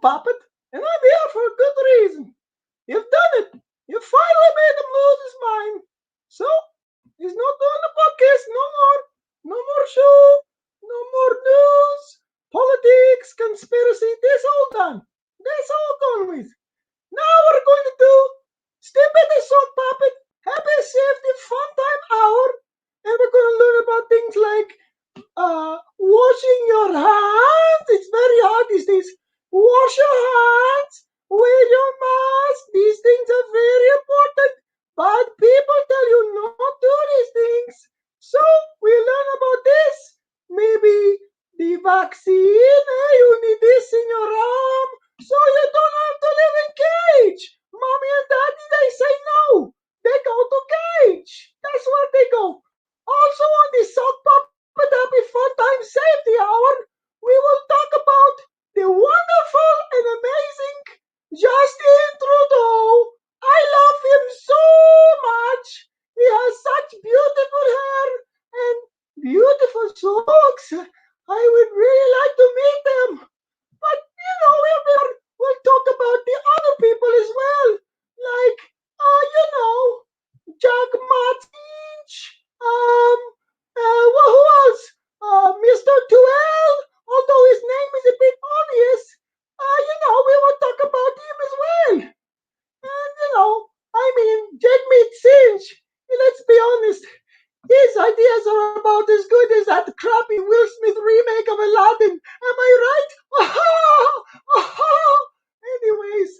puppet, and I'm here for a good reason. You've done it. You finally made him lose his mind. So, he's not doing the podcast no more. No more show. No more news. Politics, conspiracy. That's all done. That's all done with. Now we're going to do Step in the Sock Puppet. Happy, safety, fun time hour. And we're going to learn about things like washing your hands. It's very hard these days. Wash your hands. Wear your mask. These things are very important. But people tell you not to do these things. So we learn about this. Maybe the vaccine. You need this in your arm so you don't have to live in cage. Mommy and daddy, they say no. They go to cage. That's where they go. Also on the Sock Puppet Happy Fun Time Safety Hour, we will talk about the wonderful and amazing Justin Trudeau. I love him so much. He has such beautiful hair and beautiful socks. I would really like to meet them. But, we'll talk about the other people as well. Like, Jack Matinch. Who else? Mr. Tuel. Although his name is a bit obvious. We will talk about him as well. And, Jagmeet Singh. Let's be honest. His ideas are about as good as that crappy Will Smith remake of Aladdin. Am I right? Anyways,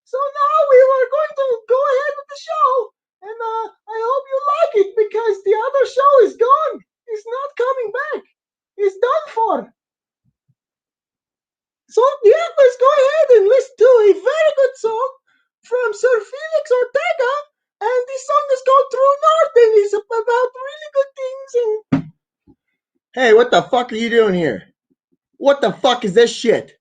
so now we are going to go ahead with the show. And I hope you like it because the other show is gone. It's not coming back. It's done for. So, yeah, let's go ahead and listen to a very good song from Sir Felix Ortega. And this song is called True North, and it's about really good things. And hey, what the fuck are you doing here? What the fuck is this shit?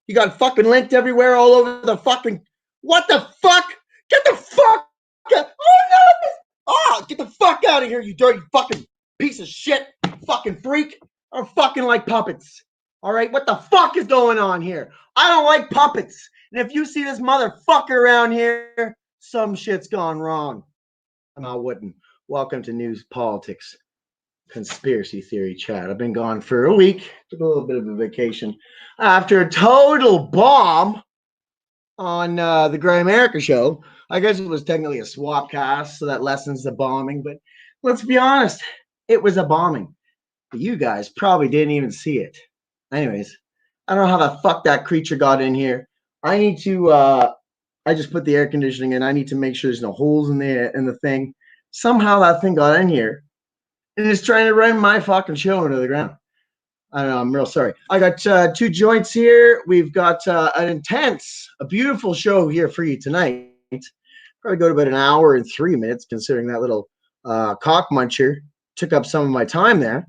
You got fucking linked everywhere, all over the fucking. What the fuck? Get the fuck out! Oh no! Oh, get the fuck out of here, you dirty fucking piece of shit, fucking freak! I don't fucking like puppets. All right, what the fuck is going on here? I don't like puppets. And if you see this motherfucker around here, some shit's gone wrong. I wouldn't. Welcome to News Politics Conspiracy Theory Chat. I've been gone for a week. Took a little bit of a vacation after a total bomb on the Gray America show. I guess it was technically a swap cast, so that lessens the bombing. But let's be honest, it was a bombing. But you guys probably didn't even see it. Anyways, I don't know how the fuck that creature got in here. I need to I just put the air conditioning in. I need to make sure there's no holes in the thing. Somehow that thing got in here and it's trying to run my fucking show into the ground. I don't know. I'm real sorry. I got two joints here. We've got a beautiful show here for you tonight. Probably go to about an hour and 3 minutes, considering that little cock muncher took up some of my time there.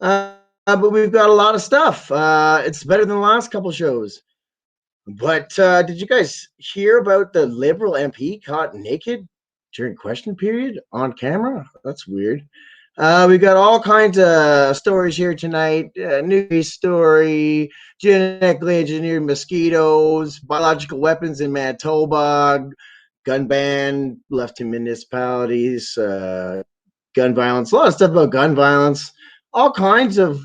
But we've got a lot of stuff. It's better than the last couple shows. But did you guys hear about the Liberal MP caught naked during question period on camera? That's weird. We got all kinds of stories here tonight. News story, genetically engineered mosquitoes, biological weapons in Manitoba, gun ban left to municipalities, gun violence, a lot of stuff about gun violence, all kinds of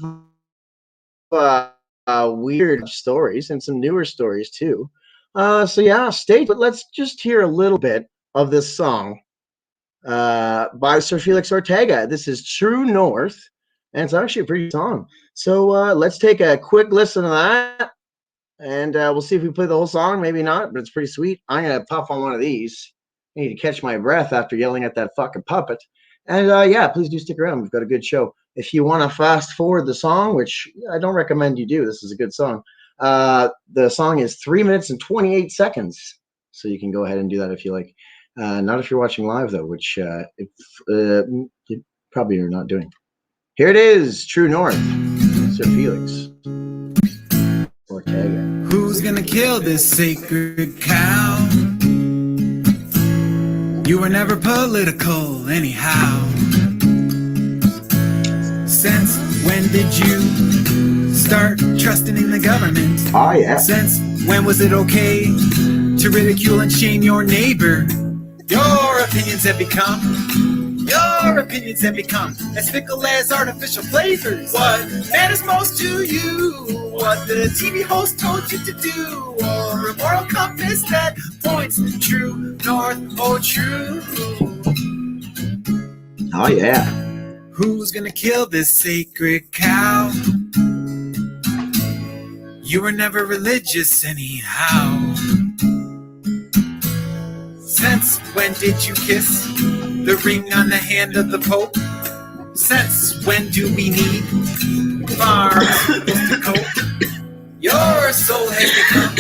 weird stories and some newer stories too. So yeah, but let's just hear a little bit of this song by Sir Felix Ortega. This is True North, and it's actually a pretty song. So let's take a quick listen to that, and we'll see if we play the whole song. Maybe not, but it's pretty sweet. I'm gonna puff on one of these. I need to catch my breath after yelling at that fucking puppet. And yeah, please do stick around. We've got a good show. If you want to fast forward the song, which I don't recommend you do, this is a good song. The song is 3 minutes and 28 seconds. So you can go ahead and do that if you like. Not if you're watching live, though, which you probably are not doing. Here it is, True North, Sir Felix Ortega. Who's gonna kill this sacred cow? You were never political anyhow. Since when did you start trusting in the government? Oh, yeah. Since When was it okay to ridicule and shame your neighbor? Your opinions have become as fickle as artificial flavors. What matters most to you? What the TV host told you to do? Or a moral compass that points true north, oh true. Oh, yeah. Who's gonna kill this sacred cow? You were never religious anyhow. Since when did you kiss the ring on the hand of the Pope? Since when do we need farms to cope? Your soul has become,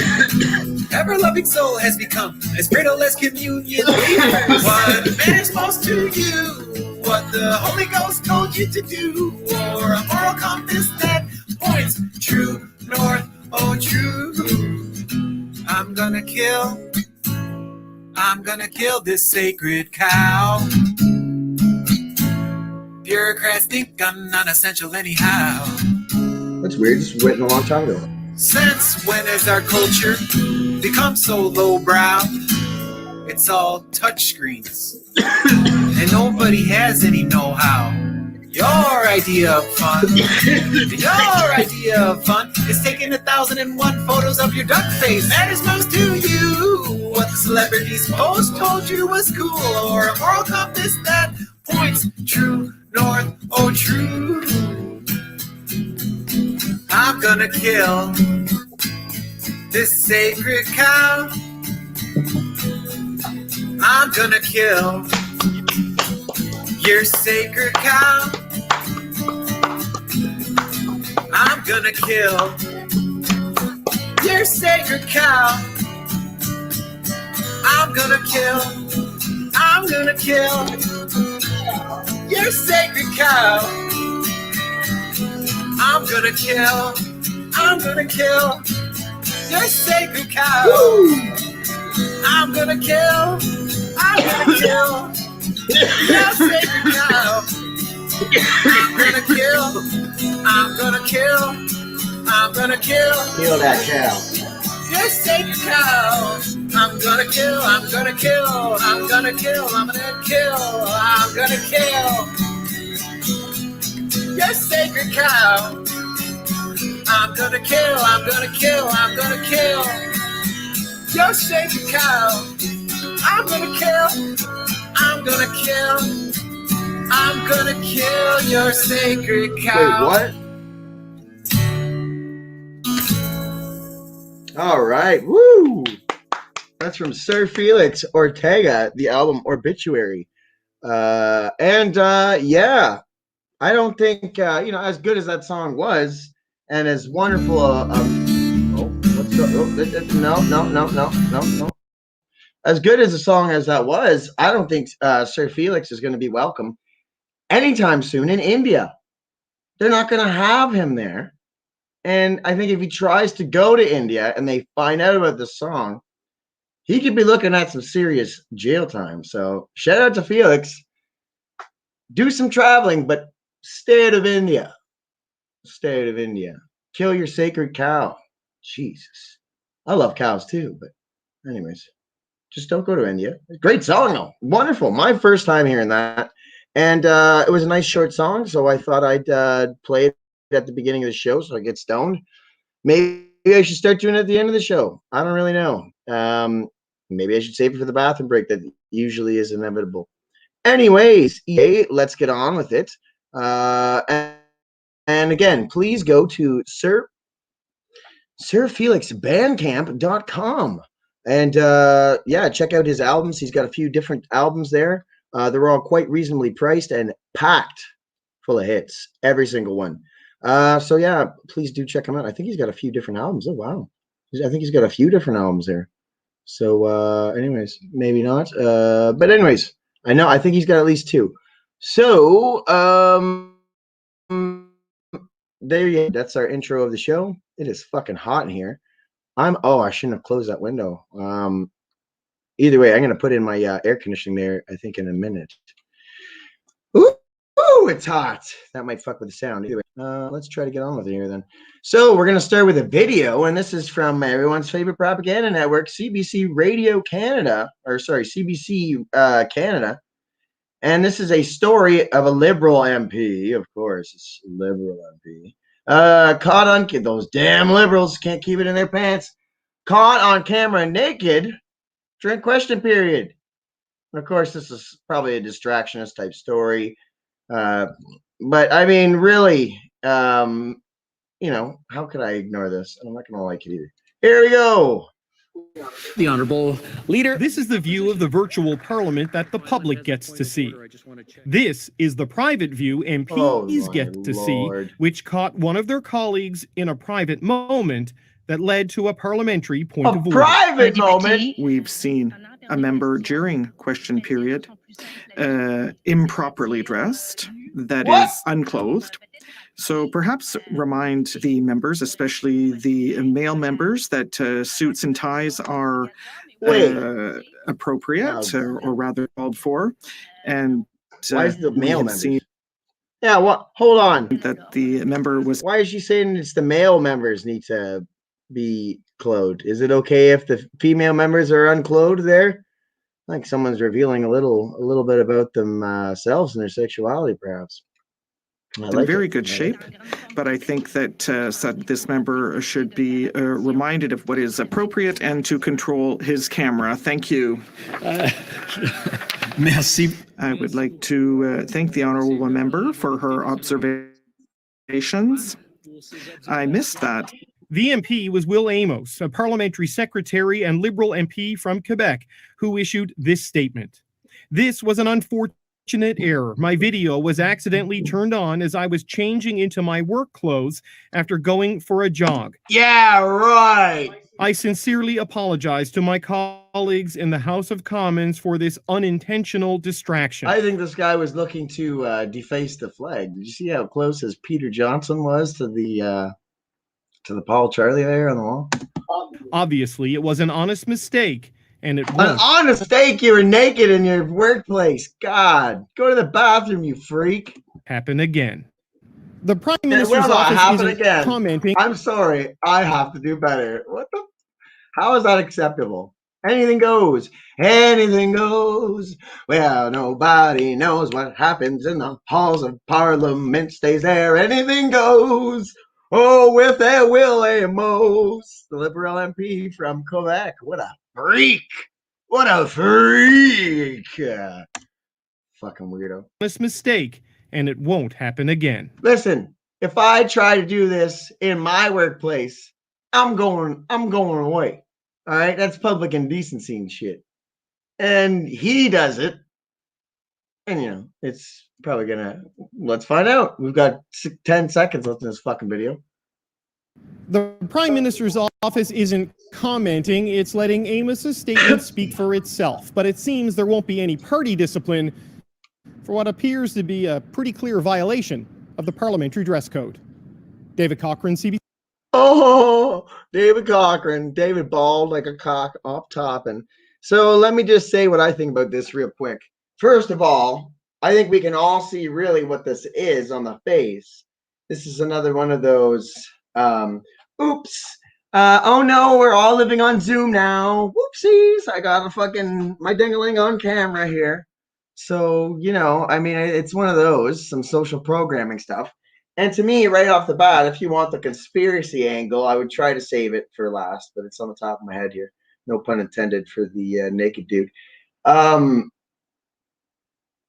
ever-loving soul has become as brittle as communion wafers. What matters most to you? What the Holy Ghost told you to do? Or a moral compass that points true north, oh true. I'm gonna kill this sacred cow. Bureaucrats think I'm non-essential anyhow. That's weird. This was written a long time ago. Since when has our culture become so lowbrow? It's all touchscreens, and nobody has any know-how. Your idea of fun is taking 1,001 photos of your duck face. Matters most to you. What the celebrities post told you was cool, or a moral compass that points true north, oh true. I'm gonna kill this sacred cow. I'm gonna kill your sacred cow. I'm gonna kill your sacred cow. I'm gonna kill your sacred cow. I'm gonna kill your sacred cow. Woo! I'm gonna kill your sacred cow. I'm gonna kill that cow. your sacred cow. I'm gonna kill your sacred cow. I'm gonna kill your sacred cow. I'm gonna kill your sacred cow. Wait, what? All right. Woo! That's from Sir Felix Ortega, the album Obituary. Yeah, I don't think, as good as that song was, and as wonderful no. As good as a song as that was, I don't think Sir Felix is going to be welcome anytime soon in India. They're not going to have him there. And I think if he tries to go to India and they find out about the song, he could be looking at some serious jail time. So shout out to Felix. Do some traveling, but stay out of India. Stay out of India. Kill your sacred cow. Jesus. I love cows too, but anyways, just don't go to India. Great song though. Wonderful. My first time hearing that. And it was a nice short song, so I thought I'd play it at the beginning of the show so I get stoned. Maybe I should start doing it at the end of the show. I don't really know. Maybe I should save it for the bathroom break that usually is inevitable. Anyways, EA, let's get on with it. And again, please go to SirFelixBandcamp.com. And check out his albums. He's got a few different albums there. They're all quite reasonably priced and packed full of hits, every single one. Please do check him out. I think he's got a few different albums. Oh, wow. I think he's got a few different albums there. So, anyways, maybe not. But anyways, I think he's got at least two. So, there you go. That's our intro of the show. It is fucking hot in here. I shouldn't have closed that window. Either way, I'm going to put in my air conditioning there, I think, in a minute. Ooh, Woo! It's hot. That might fuck with the sound. Anyway, let's try to get on with it here then. So we're gonna start with a video, and this is from everyone's favorite propaganda network, CBC Radio Canada, or sorry, CBC Canada. And this is a story of a Liberal MP, of course, it's a Liberal MP, caught on those damn Liberals can't keep it in their pants, caught on camera naked during question period. And of course, this is probably a distractionist type story. But I mean, really, you know, how could I ignore this? I'm not going to like it either. Here we go. The Honourable Leader. This is the view of the virtual parliament that the public gets to see. This is the private view MPs get to see, which caught one of their colleagues in a private moment that led to a parliamentary point of order. Private moment? We've seen a member during question period improperly dressed, that is unclothed. So perhaps remind the members, especially the male members, that suits and ties are appropriate, or rather called for. And why is the male members? Yeah, what? Hold on. That the member was. Why is she saying it's the male members need to be clothed? Is it okay if the female members are unclothed there? Like someone's revealing a little bit about themselves and their sexuality, perhaps. In very good shape, but I think that this member should be reminded of what is appropriate and to control his camera. Thank you. Merci. I would like to thank the honourable member for her observations. I missed that. The MP was Will Amos, a parliamentary secretary and Liberal MP from Quebec, who issued this statement. This was an unfortunate error. My video was accidentally turned on as I was changing into my work clothes after going for a jog. Yeah, right. I sincerely apologize to my colleagues in the House of Commons for this unintentional distraction. I think this guy was looking to deface the flag. Did you see how close his Peter Johnson was to the Paul Charlie there on the wall? Obviously, it was an honest mistake. And it won't. An honest mistake, you were naked in your workplace. God, go to the bathroom, you freak. Happen again. The Prime Minister's office isn't commenting. I'm sorry, I have to do better. What the? How is that acceptable? Anything goes. Anything goes. Well, nobody knows what happens in the halls of Parliament. Stays there. Anything goes. Oh, with their Will Amos, the Liberal MP from Quebec. What a freak! What a freak! Fucking weirdo. This mistake, and it won't happen again. Listen, if I try to do this in my workplace, I'm going away. All right, that's public indecency and shit. And he does it, and you know it's probably gonna. Let's find out. We've got 10 seconds left in this fucking video. The Prime Minister's office isn't commenting, it's letting Amos's statement speak for itself. But it seems there won't be any party discipline for what appears to be a pretty clear violation of the parliamentary dress code. David Cochran, CBC. Oh, David Cochran, David bald like a cock off top. And so let me just say what I think about this real quick. First of all, I think we can all see really what this is on the face. This is another one of those, oops. Oh no, we're all living on Zoom now. Whoopsies, I got my ding-a-ling on camera here. So, you know, I mean, it's one of those, some social programming stuff. And to me, right off the bat, if you want the conspiracy angle, I would try to save it for last, but it's on the top of my head here. No pun intended for the naked dude.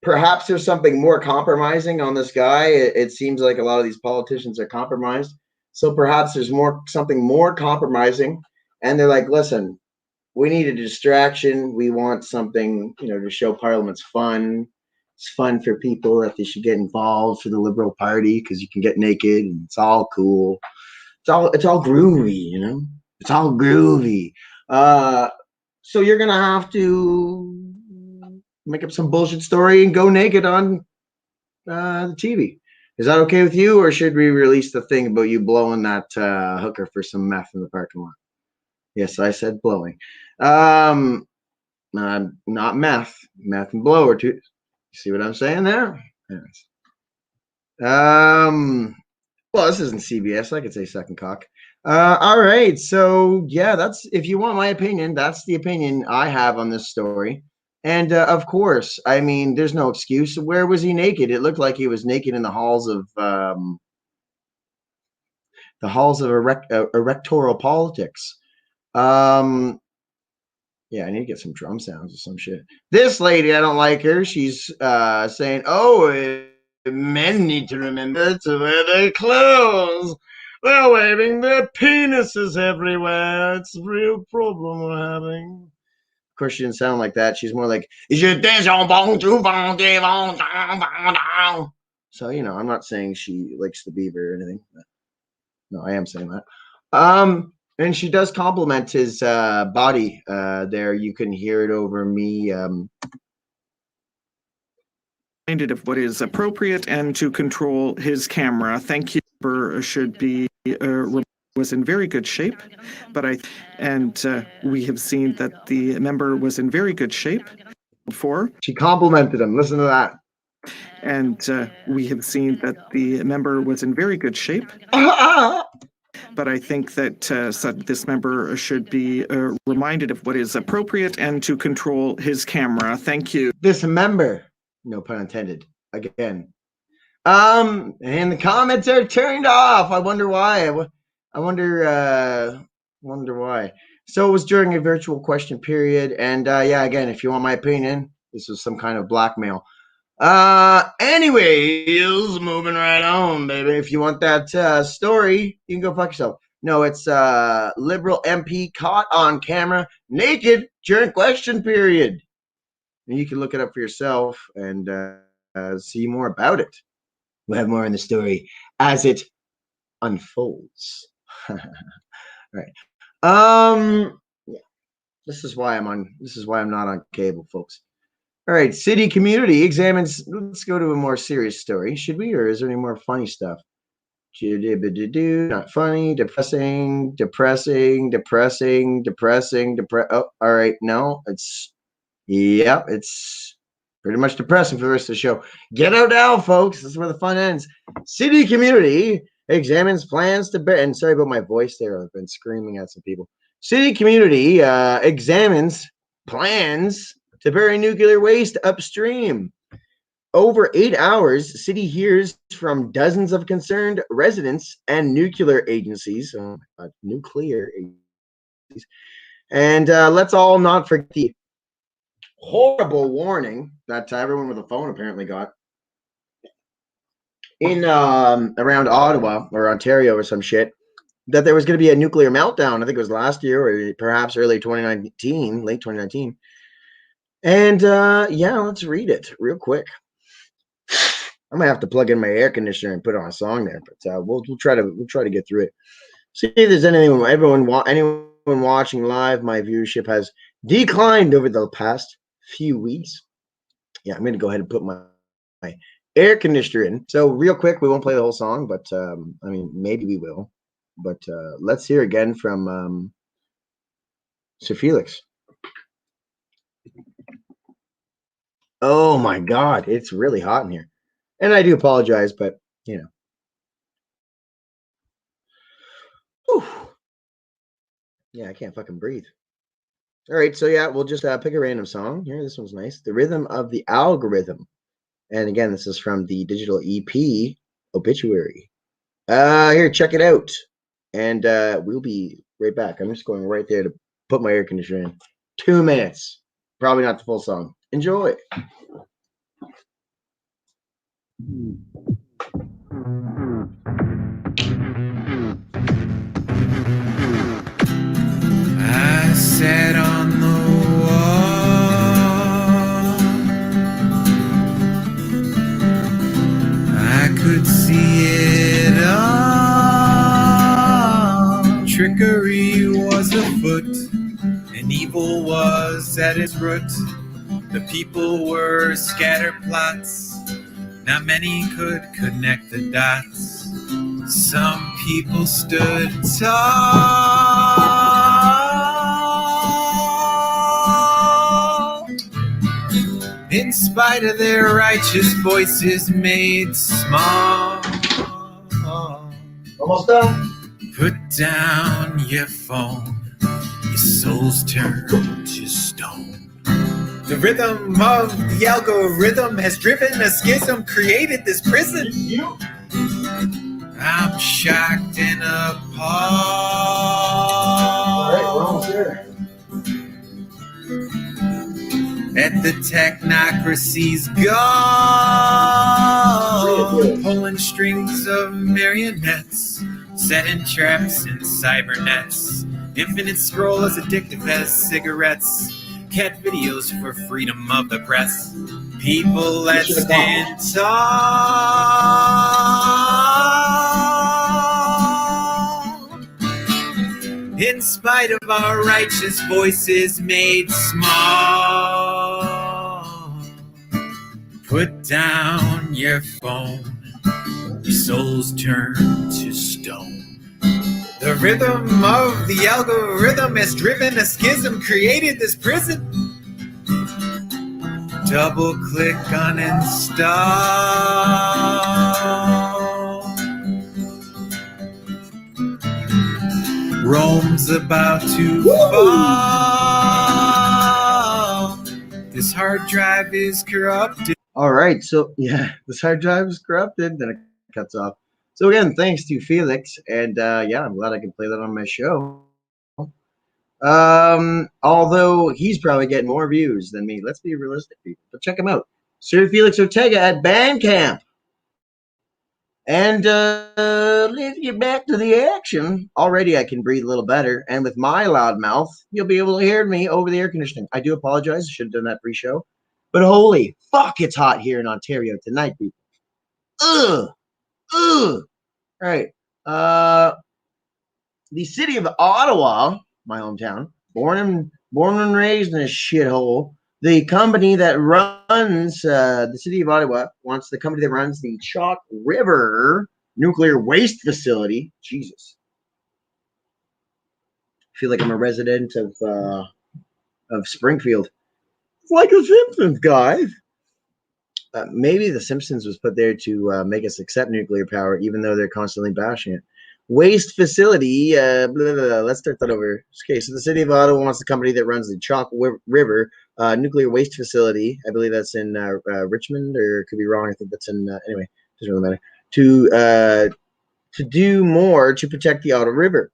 Perhaps there's something more compromising on this guy. It seems like a lot of these politicians are compromised. So perhaps there's something more compromising. And they're like, listen, we need a distraction. We want something, you know, to show Parliament's fun. It's fun for people that they should get involved for the Liberal Party because you can get naked and it's all cool. It's all groovy, you know. It's all groovy. So you're gonna have to make up some bullshit story and go naked on the TV. Is that okay with you, or should we release the thing about you blowing that hooker for some meth in the parking lot? Yes, I said blowing. Not meth. Meth and blow are two. You see what I'm saying there? Anyways. Well, this isn't CBS. I could say second cock. All right. So yeah, that's if you want my opinion, that's the opinion I have on this story. And of course, I mean, there's no excuse. Where was he naked? It looked like he was naked in the halls of erectoral politics. Yeah, I need to get some drum sounds or some shit. This lady, I don't like her. She's saying, "Oh, men need to remember to wear their clothes. They're waving their penises everywhere. It's a real problem we're having." Of course, she didn't sound like that. She's more like, so, you know, I'm not saying she likes the beaver or anything. No, I am saying that. And she does compliment his body there. You can hear it over me. Of what is appropriate and to control his camera. Thank you. Should be was in very good shape, but we have seen that the member was in very good shape before. She complimented him. Listen to that. And we have seen that the member was in very good shape. But I think that this member should be reminded of what is appropriate and to control his camera. Thank you. This member, no pun intended, again. And the comments are turned off. I wonder why. I wonder why. So it was during a virtual question period. And yeah, again, if you want my opinion, this was some kind of blackmail. Anyways, moving right on, baby. If you want that story, you can go fuck yourself. No, it's Liberal MP caught on camera naked during question period. And you can look it up for yourself and see more about it. We'll have more in the story as it unfolds. Right. Yeah. This is why I'm not on cable, folks. All right, city community examines. Let's go to a more serious story, should we? Or is there any more funny stuff? Not funny, depressing. Oh, all right. No, it's pretty much depressing for the rest of the show. Get out now, folks. This is where the fun ends. City community examines plans to bury. And sorry about my voice there. I've been screaming at some people. City community examines plans to bury nuclear waste upstream. Over 8 hours, city hears from dozens of concerned residents and nuclear agencies. Nuclear agencies. And let's all not forget the horrible warning that everyone with a phone apparently got in around Ottawa or Ontario or some shit, that there was going to be a nuclear meltdown. I think it was last year or perhaps early 2019, late 2019. And yeah, let's read it real quick. I might have to plug in my air conditioner and put on a song there, but we'll try to get through it. See if there's anyone watching live. My viewership has declined over the past few weeks. Yeah, I'm going to go ahead and put my air conditioner in. So real quick, we won't play the whole song, but I mean, maybe we will. But let's hear again from Sir Felix. Oh my God, it's really hot in here. And I do apologize, but you know. Whew. Yeah, I can't fucking breathe. All right, so yeah, we'll just pick a random song here. This one's nice. The Rhythm of the Algorithm. And again, this is from the digital EP Obituary. Here, check it out. And we'll be right back. I'm just going right there to put my air conditioner in. 2 minutes. Probably not the full song. Enjoy. I sat on the wall. I could see it all. Trickery was afoot, and evil was at its root. The people were scatterplots. Not many could connect the dots. Some people stood tall, in spite of their righteous voices made small. Almost done. Put down your phone, your soul's turned to stone. The rhythm of the algorithm has driven a schism, created this prison. I'm shocked and appalled. All right, we're almost there. At the technocracy's gone, pulling strings of marionettes, setting traps in cybernets. Infinite scroll as addictive as cigarettes. Cat videos for freedom of the press. People that stand tall. In spite of our righteous voices made small. Put down your phone, your soul's turned to stone. The rhythm of the algorithm has driven a schism, created this prison. Double click uninstall. Rome's about to fall. This hard drive is corrupted. All right, so yeah, this hard drive is corrupted. Then it cuts off. So again, thanks to Felix, and yeah, I'm glad I can play that on my show. Although he's probably getting more views than me. Let's be realistic, people. But check him out, Sir Felix Ortega at Bandcamp. And let's get back to the action. Already I can breathe a little better, and with my loud mouth, you'll be able to hear me over the air conditioning. I do apologize. I should have done that pre-show. But holy fuck, it's hot here in Ontario tonight, people. Ugh. Ugh. All right. The city of Ottawa, my hometown, born and raised in a shithole. The company that runs the city of Ottawa wants the company that runs the Chalk River nuclear waste facility. Jesus, I feel like I'm a resident of Springfield. It's like the Simpsons, guys. Maybe the Simpsons was put there to make us accept nuclear power, even though they're constantly bashing it. Waste facility. Blah, blah, blah. Let's start that over. Okay, so the city of Ottawa wants the company that runs the Chalk River nuclear waste facility. I believe that's in Richmond, or it could be wrong. I think that's in anyway. Doesn't really matter. To do more to protect the Ottawa River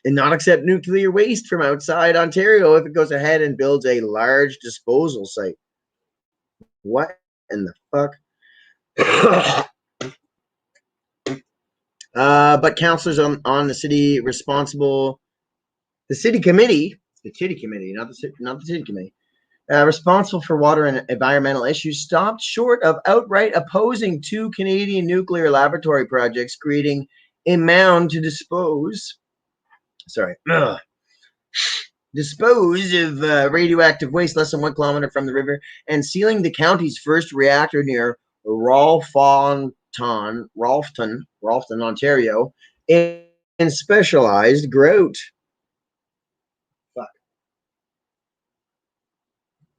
and not accept nuclear waste from outside Ontario if it goes ahead and builds a large disposal site. What in the fuck? But councillors on the city responsible, the city committee, not the city committee, responsible for water and environmental issues, stopped short of outright opposing two Canadian nuclear laboratory projects, creating a mound to dispose of radioactive waste less than 1 kilometer from the river, and sealing the county's first reactor near Ralphton, Ontario, in specialized grout.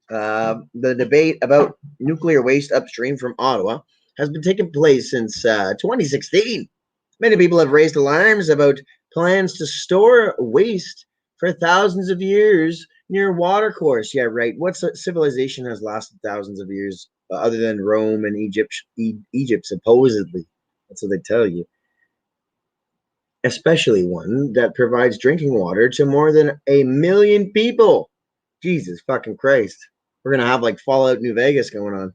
The debate about nuclear waste upstream from Ottawa has been taking place since 2016. Many people have raised alarms about plans to store waste for thousands of years near watercourse. Yeah, right. What civilization has lasted thousands of years other than Rome and Egypt, supposedly? That's what they tell you. Especially one that provides drinking water to more than 1 million people. Jesus fucking Christ. We're going to have like Fallout New Vegas going on.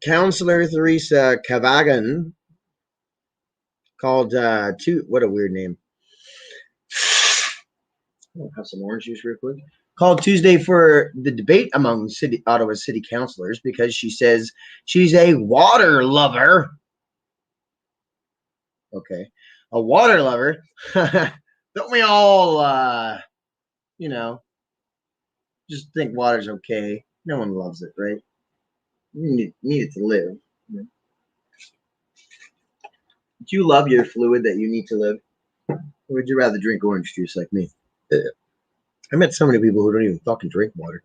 Councillor Theresa Cavagan called what a weird name. I'll have some orange juice real quick. Called Tuesday for the debate among Ottawa city councillors because she says she's a water lover. Okay. A water lover. Don't we all, just think water's okay? No one loves it, right? You need it to live. Do you love your fluid that you need to live? Or would you rather drink orange juice like me? I met so many people who don't even fucking drink water.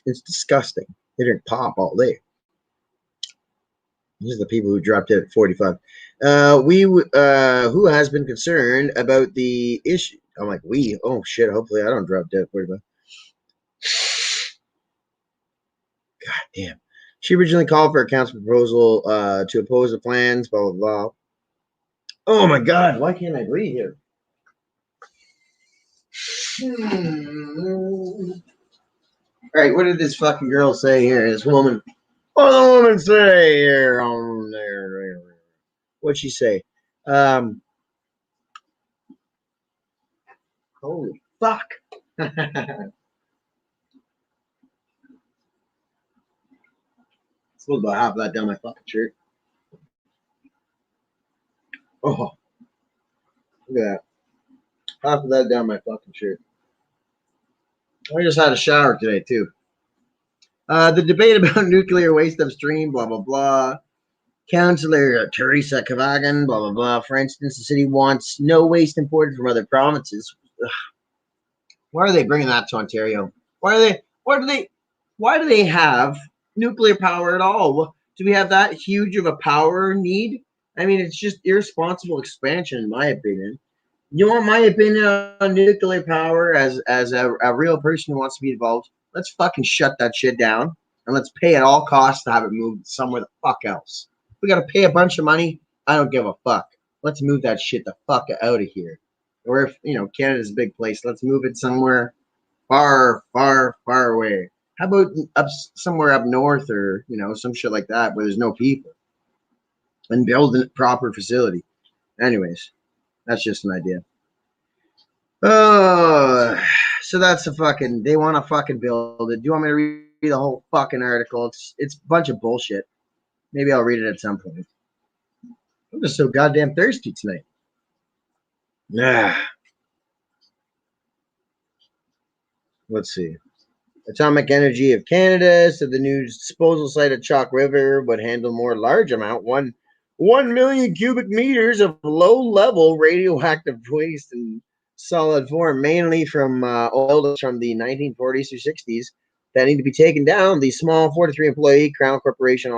It's disgusting. They drink pop all day. These are the people who dropped it at 45. Who has been concerned about the issue? I'm like, we. Oh shit! Hopefully, I don't drop dead at 45. God damn. She originally called for a council proposal to oppose the plans. Blah blah blah. Oh my god! Why can't I breathe here? All right, what did this fucking girl say here? This woman. What did the woman say here? What'd she say? Holy fuck. Spilled about half of that down my fucking shirt. Oh, look at that. Half of that down my fucking shirt. I just had a shower today, too. The debate about nuclear waste upstream, blah, blah, blah. Councillor Teresa Cavagan, blah, blah, blah. For instance, the city wants no waste imported from other provinces. Ugh. Why are they bringing that to Ontario? Why do they have nuclear power at all? Do we have that huge of a power need? I mean, it's just irresponsible expansion, in my opinion. You want my opinion on nuclear power as a real person who wants to be involved? Let's fucking shut that shit down and let's pay at all costs to have it moved somewhere the fuck else. If we gotta pay a bunch of money, I don't give a fuck. Let's move that shit the fuck out of here. Or if Canada's a big place, let's move it somewhere far, far, far away. How about somewhere up north or some shit like that where there's no people and build a proper facility. Anyways, that's just an idea. Oh, so that's they want to fucking build it. Do you want me to read the whole fucking article? It's a bunch of bullshit. Maybe I'll read it at some point. I'm just so goddamn thirsty tonight. Let's see. Atomic Energy of Canada said the new disposal site at Chalk River would handle more large amount, 1 million cubic meters of low-level radioactive waste in solid form, mainly from oil from the 1940s through 60s that need to be taken down. The small 43-employee Crown Corporation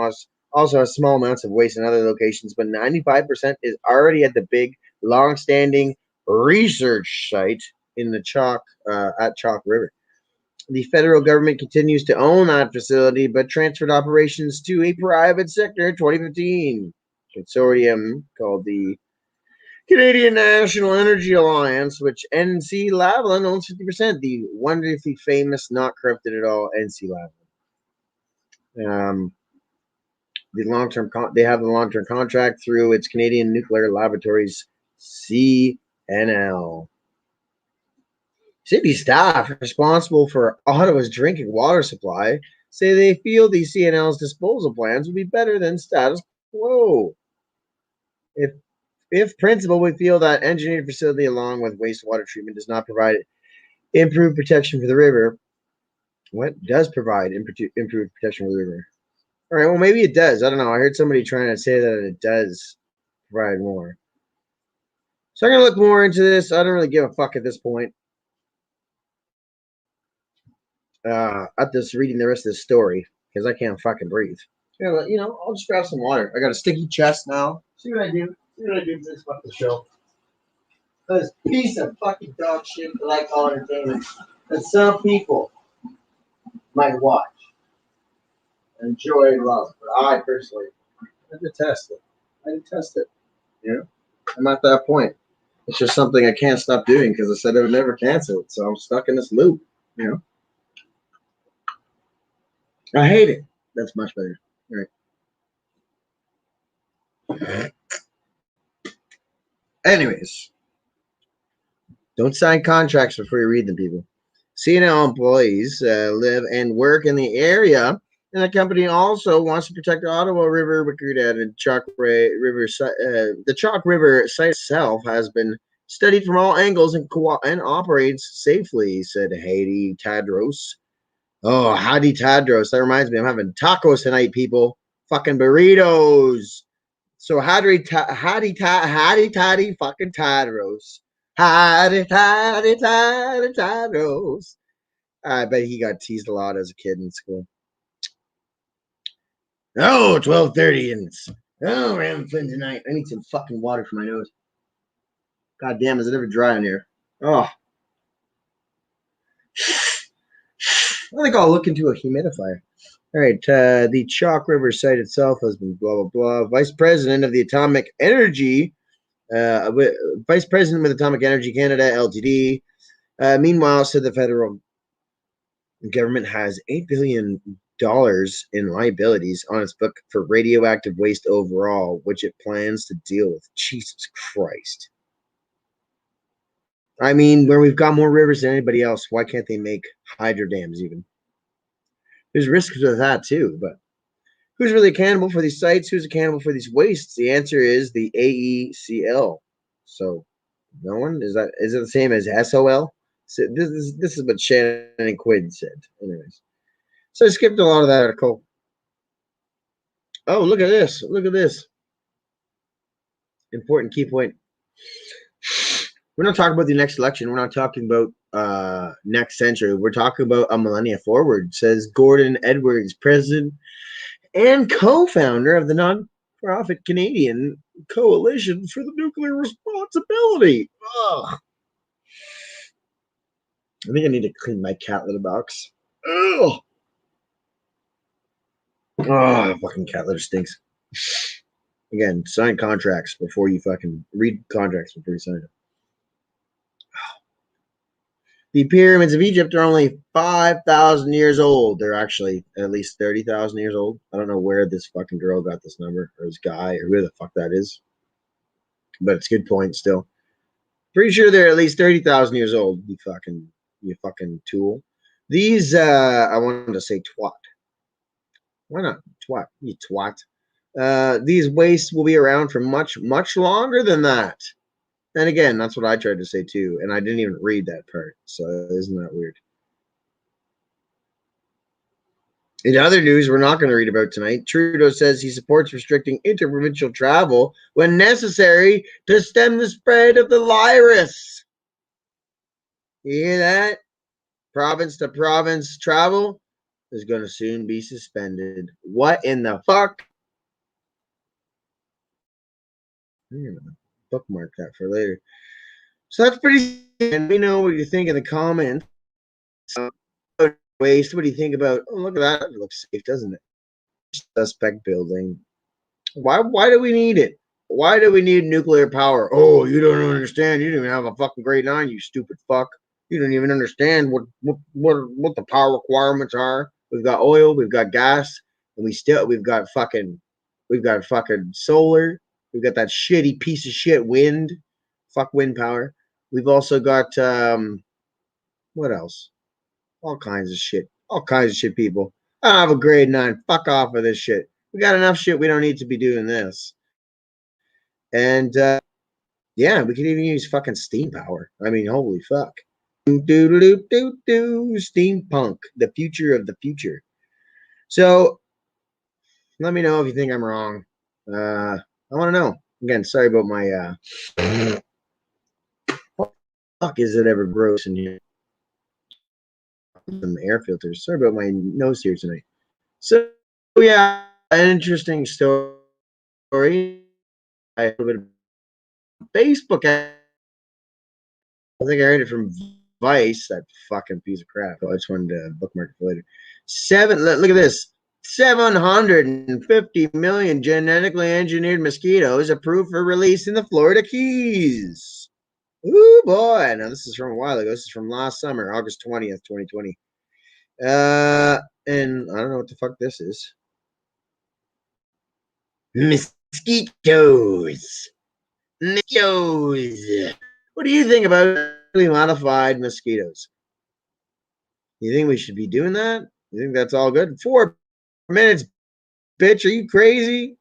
also has small amounts of waste in other locations, but 95% is already at the big, long-standing research site in the at Chalk River. The federal government continues to own that facility, but transferred operations to a private sector in 2015. Consortium called the Canadian National Energy Alliance, which NC Lavalin owns 50%. The wonderfully famous, not corrupted at all, NC Lavalin. They have the long-term contract through its Canadian Nuclear Laboratories, CNL. City staff responsible for Ottawa's drinking water supply say they feel the CNL's disposal plans would be better than status quo. If principal, we feel that engineered facility along with wastewater treatment does not provide improved protection for the river. What does provide improved protection for the river? All right, well, maybe it does. I don't know. I heard somebody trying to say that it does provide more. So I'm going to look more into this. I don't really give a fuck at this point. At this reading the rest of the story because I can't fucking breathe. I'll just grab some water. I got a sticky chest now. See what I do? See what I do for this fucking show? This piece of fucking dog shit that I call entertainment that some people might watch, enjoy, love, but I personally, I detest it. I detest it. I'm at that point. It's just something I can't stop doing because I said I would never cancel it, so I'm stuck in this loop. I hate it. That's much better. All right. Anyways, don't sign contracts before you read them, people. CNL employees live and work in the area, and the company also wants to protect the Ottawa River and Chalk River. The Chalk River site itself has been studied from all angles and operates safely, said Heidi Tadros. Oh, Heidi Tadros. That reminds me, I'm having tacos tonight, people. Fucking burritos. So Hattie fucking Tadros. Hattie Tadros. I bet he got teased a lot as a kid in school. Oh, 12:30 and it's we're having fun tonight. I need some fucking water for my nose. God damn, is it ever dry in here? Oh. I think I'll look into a humidifier. All right, the Chalk River site itself has been blah, blah, blah. Vice President of the Atomic Energy, Vice President with Atomic Energy Canada, LTD, meanwhile, said the federal government has $8 billion in liabilities on its book for radioactive waste overall, which it plans to deal with. Jesus Christ. I mean, where we've got more rivers than anybody else, why can't they make hydro dams even? There's risks with that too, but who's really accountable for these sites? Who's accountable for these wastes? The answer is the AECL. So, no one? Is it the same as SOL? So this is what Shannon Quinn said. Anyways. So I skipped a lot of that article. Oh, look at this. Look at this. Important key point. We're not talking about the next election. We're not talking about next century. We're talking about a millennia forward, says Gordon Edwards, president and co-founder of the non-profit Canadian Coalition for the Nuclear Responsibility. Ugh. I think I need to clean my cat litter box. Ugh. Oh, fucking cat litter stinks. Again, sign contracts before you fucking read contracts before you sign them. The pyramids of Egypt are only 5,000 years old. They're actually at least 30,000 years old. I don't know where this fucking girl got this number, or this guy, or who the fuck that is. But it's a good point still. Pretty sure they're at least 30,000 years old, you fucking tool. These, I wanted to say twat. Why not? Twat, you twat. These wastes will be around for much, much longer than that. And again, that's what I tried to say too, and I didn't even read that part, so isn't that weird? In other news we're not going to read about tonight, Trudeau says he supports restricting interprovincial travel when necessary to stem the spread of the virus. You hear that? Province to province travel is going to soon be suspended. What in the fuck? I'm going to bookmark that for later. So that's pretty. And we know what you think in the comments. Waste. What do you think about? Oh, look at that. It looks safe, doesn't it? Suspect building. Why do we need it? Why do we need nuclear power? Oh, you don't understand. You don't even have a fucking grade 9, you stupid fuck. You don't even understand what the power requirements are. We've got oil, we've got gas, and we've got fucking solar. We've got that shitty piece of shit wind. Fuck wind power. We've also got what else? All kinds of shit. All kinds of shit, people. I don't have a grade 9. Fuck off with this shit. We got enough shit. We don't need to be doing this. And yeah, we could even use fucking steam power. I mean, holy fuck. Steampunk, the future of the future. So let me know if you think I'm wrong. I want to know. Again, sorry about my fuck is it ever gross in here? Some air filters. Sorry about my nose here tonight. So yeah, an interesting story. I have a bit of Facebook. I think I heard it from Vice, that fucking piece of crap. I just wanted to bookmark it for later. Look at this. 750 million genetically engineered mosquitoes approved for release in the Florida Keys. Ooh, boy. Now, this is from a while ago. This is from last summer, August 20th, 2020. And I don't know what the fuck this is. Mosquitoes. Mosquitoes. What do you think about modified mosquitoes? You think we should be doing that? You think that's all good? 4 minutes, bitch. Are you crazy?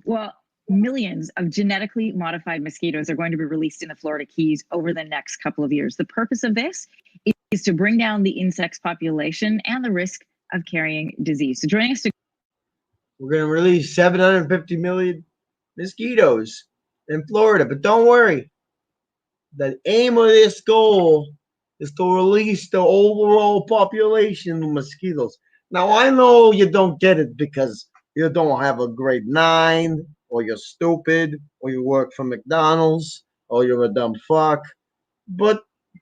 Well, millions of genetically modified mosquitoes are going to be released in the Florida Keys over the next couple of years. The purpose of this is to bring down the insect's population and the risk of carrying disease. So joining us to we're going to release 750 million mosquitoes in Florida, but don't worry. The aim of this goal is to release the overall population of mosquitoes. Now, I know you don't get it because you don't have a grade 9, or you're stupid, or you work for McDonald's, or you're a dumb fuck. But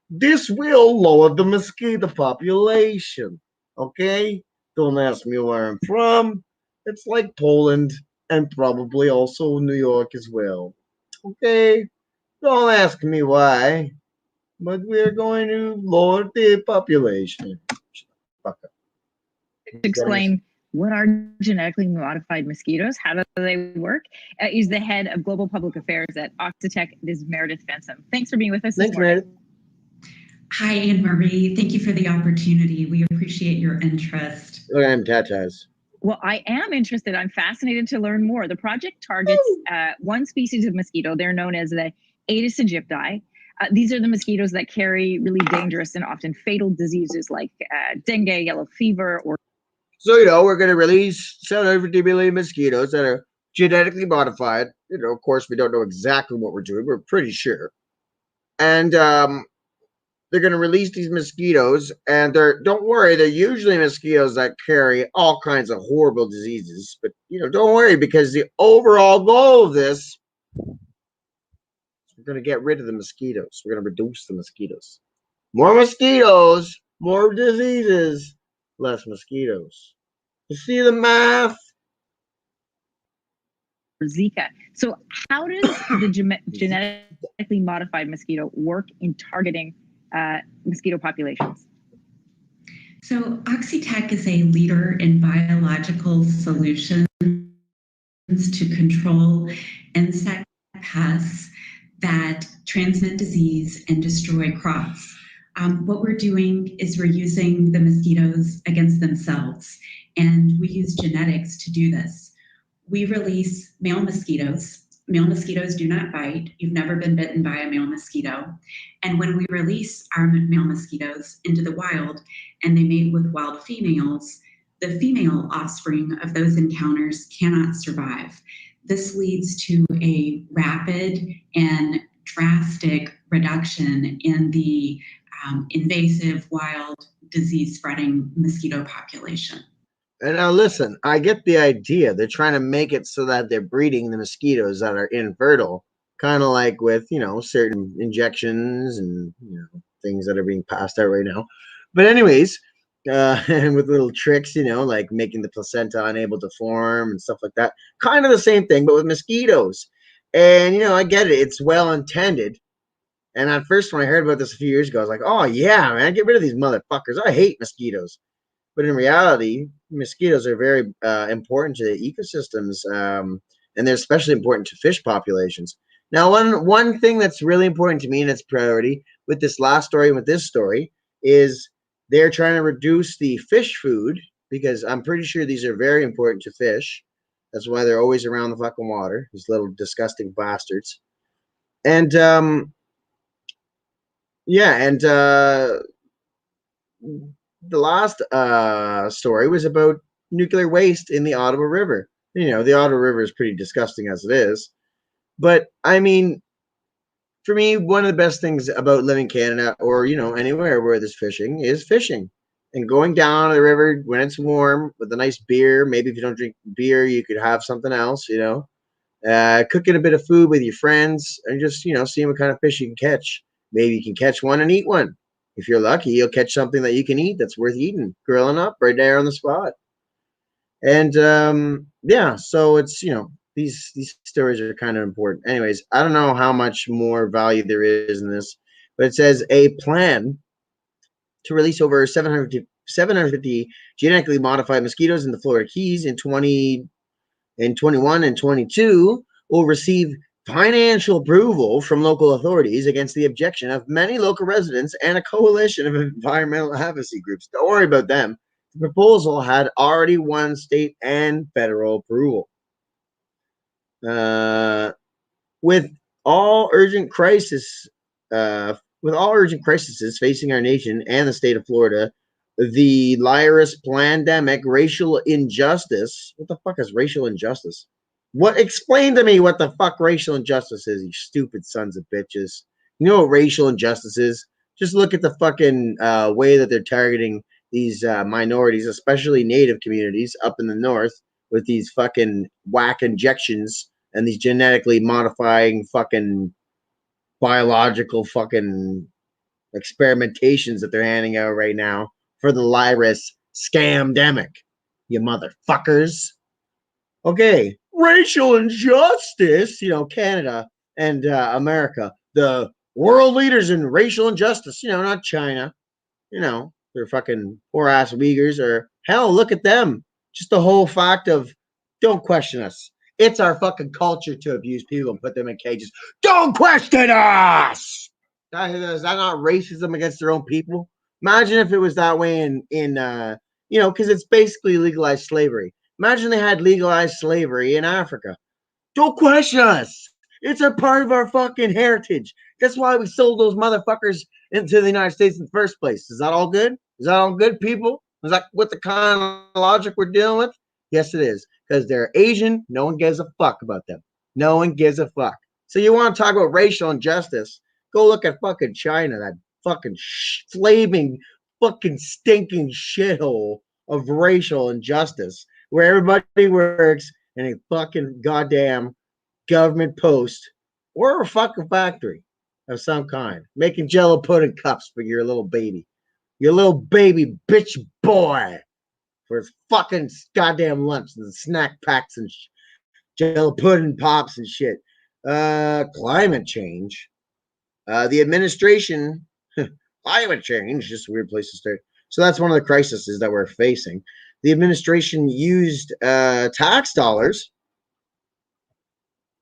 this will lower the mosquito population. Okay? Don't ask me where I'm from. It's like Poland and probably also New York as well. Okay? Don't ask me why. But we're going to lower the population. Fuck up. Explain what are genetically modified mosquitoes? How do they work? He's the head of global public affairs at Oxitec. It is Meredith Benson. Thanks for being with us this Thanks, morning. Meredith. Hi, Anne Marie. Thank you for the opportunity. We appreciate your interest. Look, I'm Tataz. Well, I am interested. I'm fascinated to learn more. The project targets one species of mosquito. They're known as the Aedes aegypti. These are the mosquitoes that carry really dangerous and often fatal diseases like dengue, yellow fever, or. So, we're going to release 750 million mosquitoes that are genetically modified. Of course, we don't know exactly what we're doing. We're pretty sure. And they're going to release these mosquitoes. And don't worry, they're usually mosquitoes that carry all kinds of horrible diseases. But, don't worry, because the overall goal of this, we're going to get rid of the mosquitoes. We're going to reduce the mosquitoes. More mosquitoes, more diseases, less mosquitoes. You see the math? Zika. So how does the genetically modified mosquito work in targeting mosquito populations? So Oxitec is a leader in biological solutions to control insect pests that transmit disease and destroy crops. What we're doing is we're using the mosquitoes against themselves, and we use genetics to do this. We release male mosquitoes. Male mosquitoes do not bite. You've never been bitten by a male mosquito. And when we release our male mosquitoes into the wild and they mate with wild females, the female offspring of those encounters cannot survive. This leads to a rapid and drastic reduction in the invasive, wild, disease-spreading mosquito population. And now listen, I get the idea. They're trying to make it so that they're breeding the mosquitoes that are infertile, kind of like with, certain injections and, things that are being passed out right now. But anyways, and with little tricks, like making the placenta unable to form and stuff like that. Kind of the same thing, but with mosquitoes. And, I get it. It's well intended. And at first, when I heard about this a few years ago, I was like, oh, yeah, man, get rid of these motherfuckers. I hate mosquitoes. But in reality, mosquitoes are very important to ecosystems, and they're especially important to fish populations. Now, one thing that's really important to me, and it's priority with this last story and with this story, is they're trying to reduce the fish food, because I'm pretty sure these are very important to fish. That's why they're always around the fucking water, these little disgusting bastards. And the last story was about nuclear waste in the Ottawa River. The Ottawa River is pretty disgusting as it is. But, I mean, for me, one of the best things about living in Canada or, anywhere where there's fishing is fishing. And going down the river when it's warm with a nice beer. Maybe if you don't drink beer, you could have something else, cooking a bit of food with your friends and just, seeing what kind of fish you can catch. Maybe you can catch one and eat one. If you're lucky, you'll catch something that you can eat that's worth eating, grilling up right there on the spot. And so it's, these stories are kind of important. Anyways, I don't know how much more value there is in this, but it says a plan to release over 750 genetically modified mosquitoes in the Florida Keys in 2021 and 22 will receive financial approval from local authorities against the objection of many local residents and a coalition of environmental advocacy groups. Don't worry about them. The proposal had already won state and federal approval. With all urgent crises facing our nation and the state of Florida, the virus pandemic, racial injustice. What the fuck is racial injustice? Explain to me what the fuck racial injustice is, you stupid sons of bitches. You know what racial injustice is? Just look at the fucking way that they're targeting these minorities, especially Native communities up in the north, with these fucking whack injections and these genetically modifying fucking biological fucking experimentations that they're handing out right now for the virus scamdemic, you motherfuckers. Okay, racial injustice, Canada and America, the world leaders in racial injustice, not China, they're fucking poor ass Uyghurs, or hell, look at them. Just the whole fact of don't question us. It's our fucking culture to abuse people and put them in cages. Don't question us. Is that not racism against their own people? Imagine if it was that way in because it's basically legalized slavery. Imagine they had legalized slavery in Africa. Don't question us. It's a part of our fucking heritage. That's why we sold those motherfuckers into the United States in the first place. Is that all good? Is that all good, people? Is that what the kind of logic we're dealing with? Yes, it is. Because they're Asian. No one gives a fuck about them. No one gives a fuck. So you want to talk about racial injustice? Go look at fucking China, that fucking flaming, fucking stinking shithole of racial injustice, where everybody works in a fucking goddamn government post or a fucking factory of some kind, making Jello pudding cups for your little baby bitch boy, for his fucking goddamn lunch and snack packs and Jello pudding pops and shit. Climate change. The administration, climate change, just a weird place to start. So that's one of the crises that we're facing. The administration used tax dollars.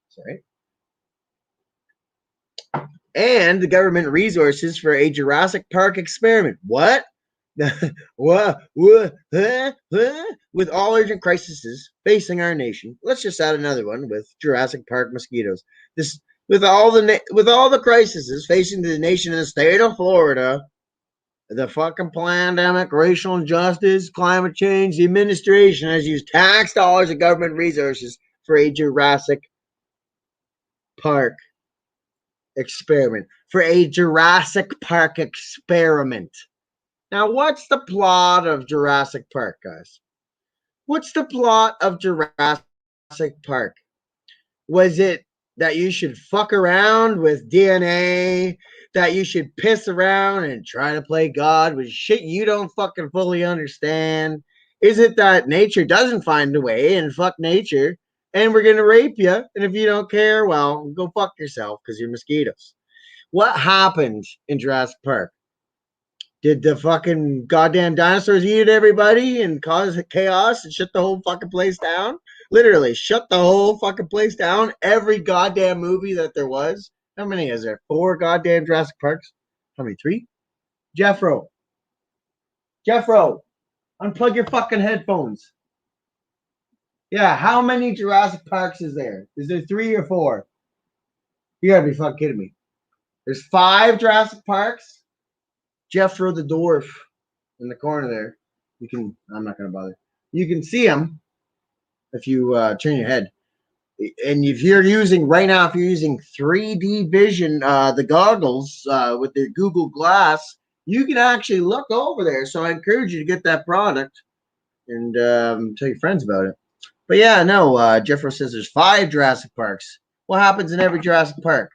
Sorry. And the government resources for a Jurassic Park experiment. What? What? With all urgent crises facing our nation, let's just add another one with Jurassic Park mosquitoes. This, with all the crises facing the nation in the state of Florida, the fucking pandemic, racial injustice, climate change, the administration has used tax dollars and government resources for a Jurassic Park experiment. Now, what's the plot of Jurassic Park, guys? What's the plot of Jurassic Park? Was it that you should fuck around with DNA, that you should piss around and try to play God with shit you don't fucking fully understand? Is it that nature doesn't find a way and fuck nature and we're going to rape you? And if you don't care, well, go fuck yourself because you're mosquitoes. What happened in Jurassic Park? Did the fucking goddamn dinosaurs eat everybody and cause chaos and shut the whole fucking place down? Literally, shut the whole fucking place down. Every goddamn movie that there was. How many is there? 4 goddamn Jurassic Parks? How many? 3? Jeffro, unplug your fucking headphones. Yeah, how many Jurassic Parks is there? Is there 3 or 4? You gotta be fucking kidding me. There's 5 Jurassic Parks. Jeffro the dwarf in the corner there. I'm not going to bother. You can see him if you turn your head. And if you're using 3D vision, the goggles with the Google Glass, you can actually look over there. So I encourage you to get that product and tell your friends about it. But yeah, no, Jeffro says there's 5 Jurassic Parks. What happens in every Jurassic Park?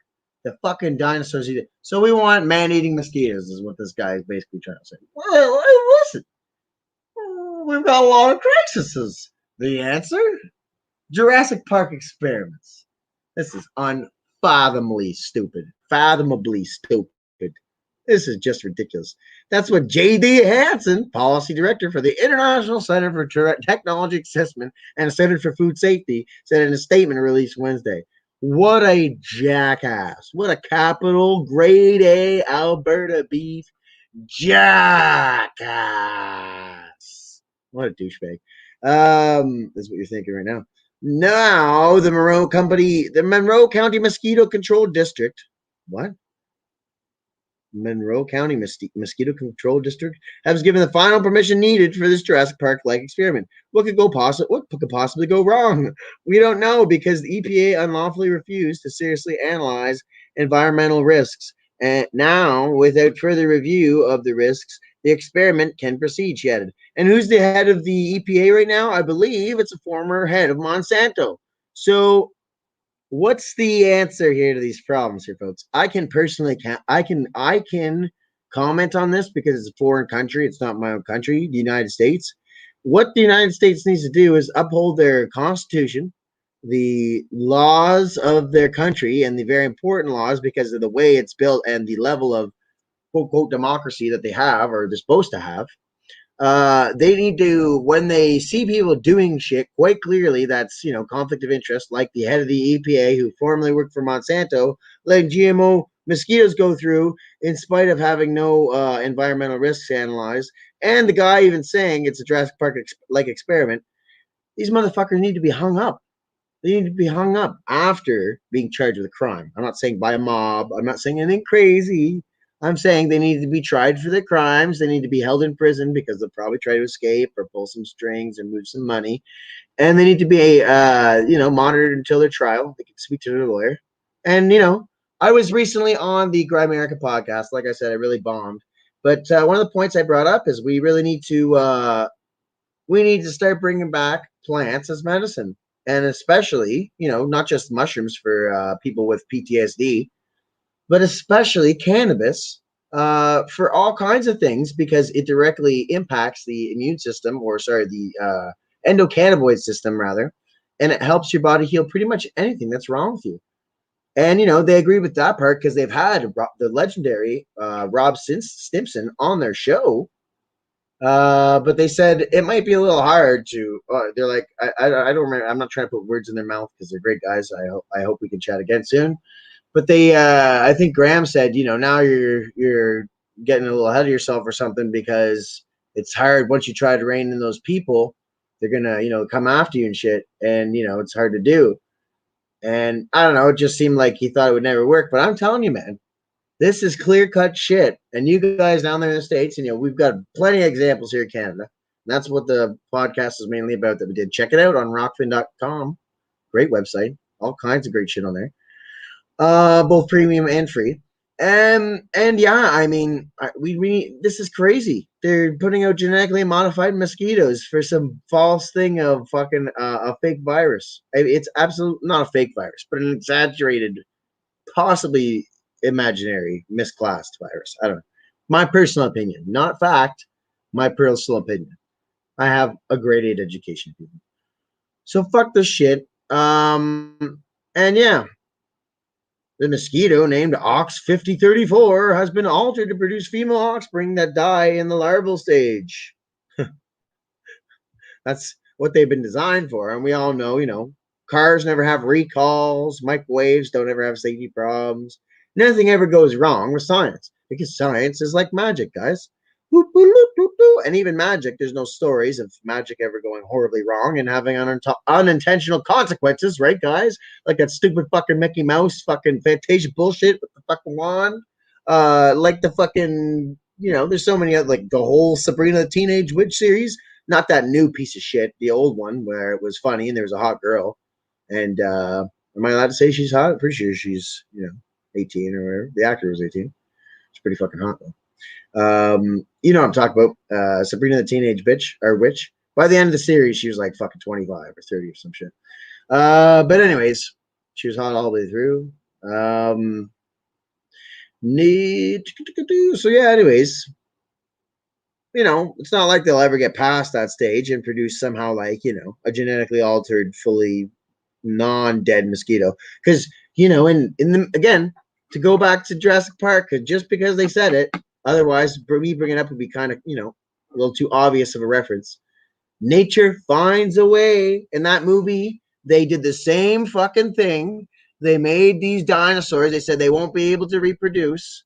The fucking dinosaurs eat it. So we want man-eating mosquitoes is what this guy is basically trying to say. Well, listen. We've got a lot of crises. The answer? Jurassic Park experiments. This is unfathomably stupid. Fathomably stupid. This is just ridiculous. That's what J.D. Hansen, Policy Director for the International Center for Technology Assessment and Center for Food Safety, said in a statement released Wednesday. What a jackass. What a capital grade A Alberta beef jackass. What a douchebag. That's what you're thinking right now. Now, the Monroe County Mosquito Control District. What? Monroe County Mosquito Control District has given the final permission needed for this Jurassic Park-like experiment. What could possibly go wrong? We don't know because the EPA unlawfully refused to seriously analyze environmental risks. And now, without further review of the risks, the experiment can proceed, she added. And who's the head of the EPA right now? I believe it's a former head of Monsanto. So what's the answer here to these problems here, folks? I can personally I can comment on this because it's a foreign country. It's not my own country, the United States. What the United States needs to do is uphold their constitution, the laws of their country, and the very important laws because of the way it's built and the level of quote unquote democracy that they have or they're supposed to have. They need to, when they see people doing shit quite clearly that's, conflict of interest, like the head of the EPA who formerly worked for Monsanto, letting GMO mosquitoes go through in spite of having no environmental risks analyzed, and the guy even saying it's a Jurassic Park like experiment. These motherfuckers need to be hung up. They need to be hung up after being charged with a crime. I'm not saying by a mob. I'm not saying anything crazy. I'm saying they need to be tried for their crimes. They need to be held in prison because they'll probably try to escape or pull some strings and move some money. And they need to be, monitored until their trial. They can speak to their lawyer. And, I was recently on the Grime America podcast. Like I said, I really bombed. But one of the points I brought up is we really need to start bringing back plants as medicine. And especially, not just mushrooms for people with PTSD, but especially cannabis for all kinds of things because it directly impacts the immune system, the endocannabinoid system, rather, and it helps your body heal pretty much anything that's wrong with you. And, they agree with that part because they've had the legendary Rob Stimson on their show. But they said it might be a little hard to. They're like, I don't remember. I'm not trying to put words in their mouth because they're great guys. I hope we can chat again soon. But they, I think Graham said, now you're getting a little ahead of yourself or something because it's hard once you try to rein in those people. They're gonna, come after you and shit, and it's hard to do. And I don't know. It just seemed like he thought it would never work. But I'm telling you, man. This is clear-cut shit. And you guys down there in the States, we've got plenty of examples here in Canada. And that's what the podcast is mainly about that we did. Check it out on rockfin.com. Great website. All kinds of great shit on there. Both premium and free. And yeah, I mean, we this is crazy. They're putting out genetically modified mosquitoes for some false thing of fucking a fake virus. It's absolutely not a fake virus, but an exaggerated, possibly imaginary misclassed virus. I don't know. My personal opinion, not fact. My personal opinion. I have a grade 8 education, people. So fuck this shit. And yeah, the mosquito named Ox 5034 has been altered to produce female offspring that die in the larval stage. That's what they've been designed for, and we all know, cars never have recalls, microwaves don't ever have safety problems. Nothing ever goes wrong with science because science is like magic, guys. And even magic, there's no stories of magic ever going horribly wrong and having unintentional consequences, right, guys? Like that stupid fucking Mickey Mouse fucking Fantasia bullshit with the fucking wand. Like the fucking, there's so many other, like the whole Sabrina the Teenage Witch series. Not that new piece of shit, the old one where it was funny and there was a hot girl. And am I allowed to say she's hot? I'm pretty sure she's, 18 or whatever. The actor was 18. She's pretty fucking hot though. You know what I'm talking about. Sabrina the Teenage Bitch or Witch. By the end of the series, she was like fucking 25 or 30 or some shit. But anyways, she was hot all the way through. So yeah, anyways, it's not like they'll ever get past that stage and produce somehow like, a genetically altered, fully non-dead mosquito. Because, again, to go back to Jurassic Park, just because they said it, otherwise, me bringing it up would be kind of, a little too obvious of a reference. Nature finds a way. In that movie, they did the same fucking thing. They made these dinosaurs. They said they won't be able to reproduce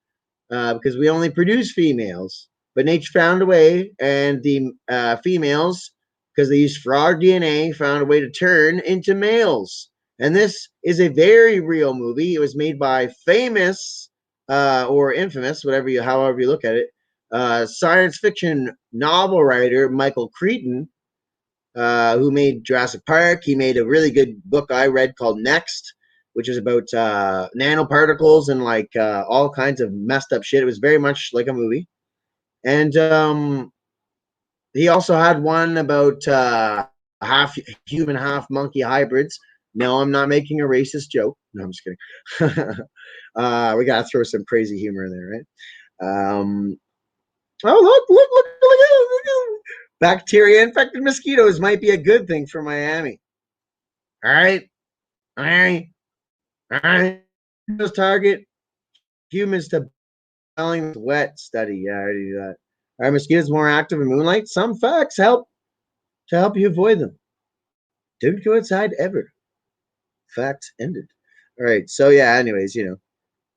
because we only produce females. But nature found a way, and the females, because they used frog DNA, found a way to turn into males. And this is a very real movie. It was made by famous or infamous, however you look at it, science fiction novel writer Michael Crichton, who made Jurassic Park. He made a really good book I read called Next, which is about nanoparticles and like all kinds of messed up shit. It was very much like a movie. And he also had one about half human, half monkey hybrids. No, I'm not making a racist joke. No, I'm just kidding. We gotta throw some crazy humor in there, right? Oh, look. Bacteria infected mosquitoes might be a good thing for Miami. All right. All right. All right. Those target humans to belling wet study. Yeah, I already do that. Are mosquitoes more active in moonlight? Some facts help to help you avoid them. Don't go outside ever. Facts ended. All right. So yeah, anyways,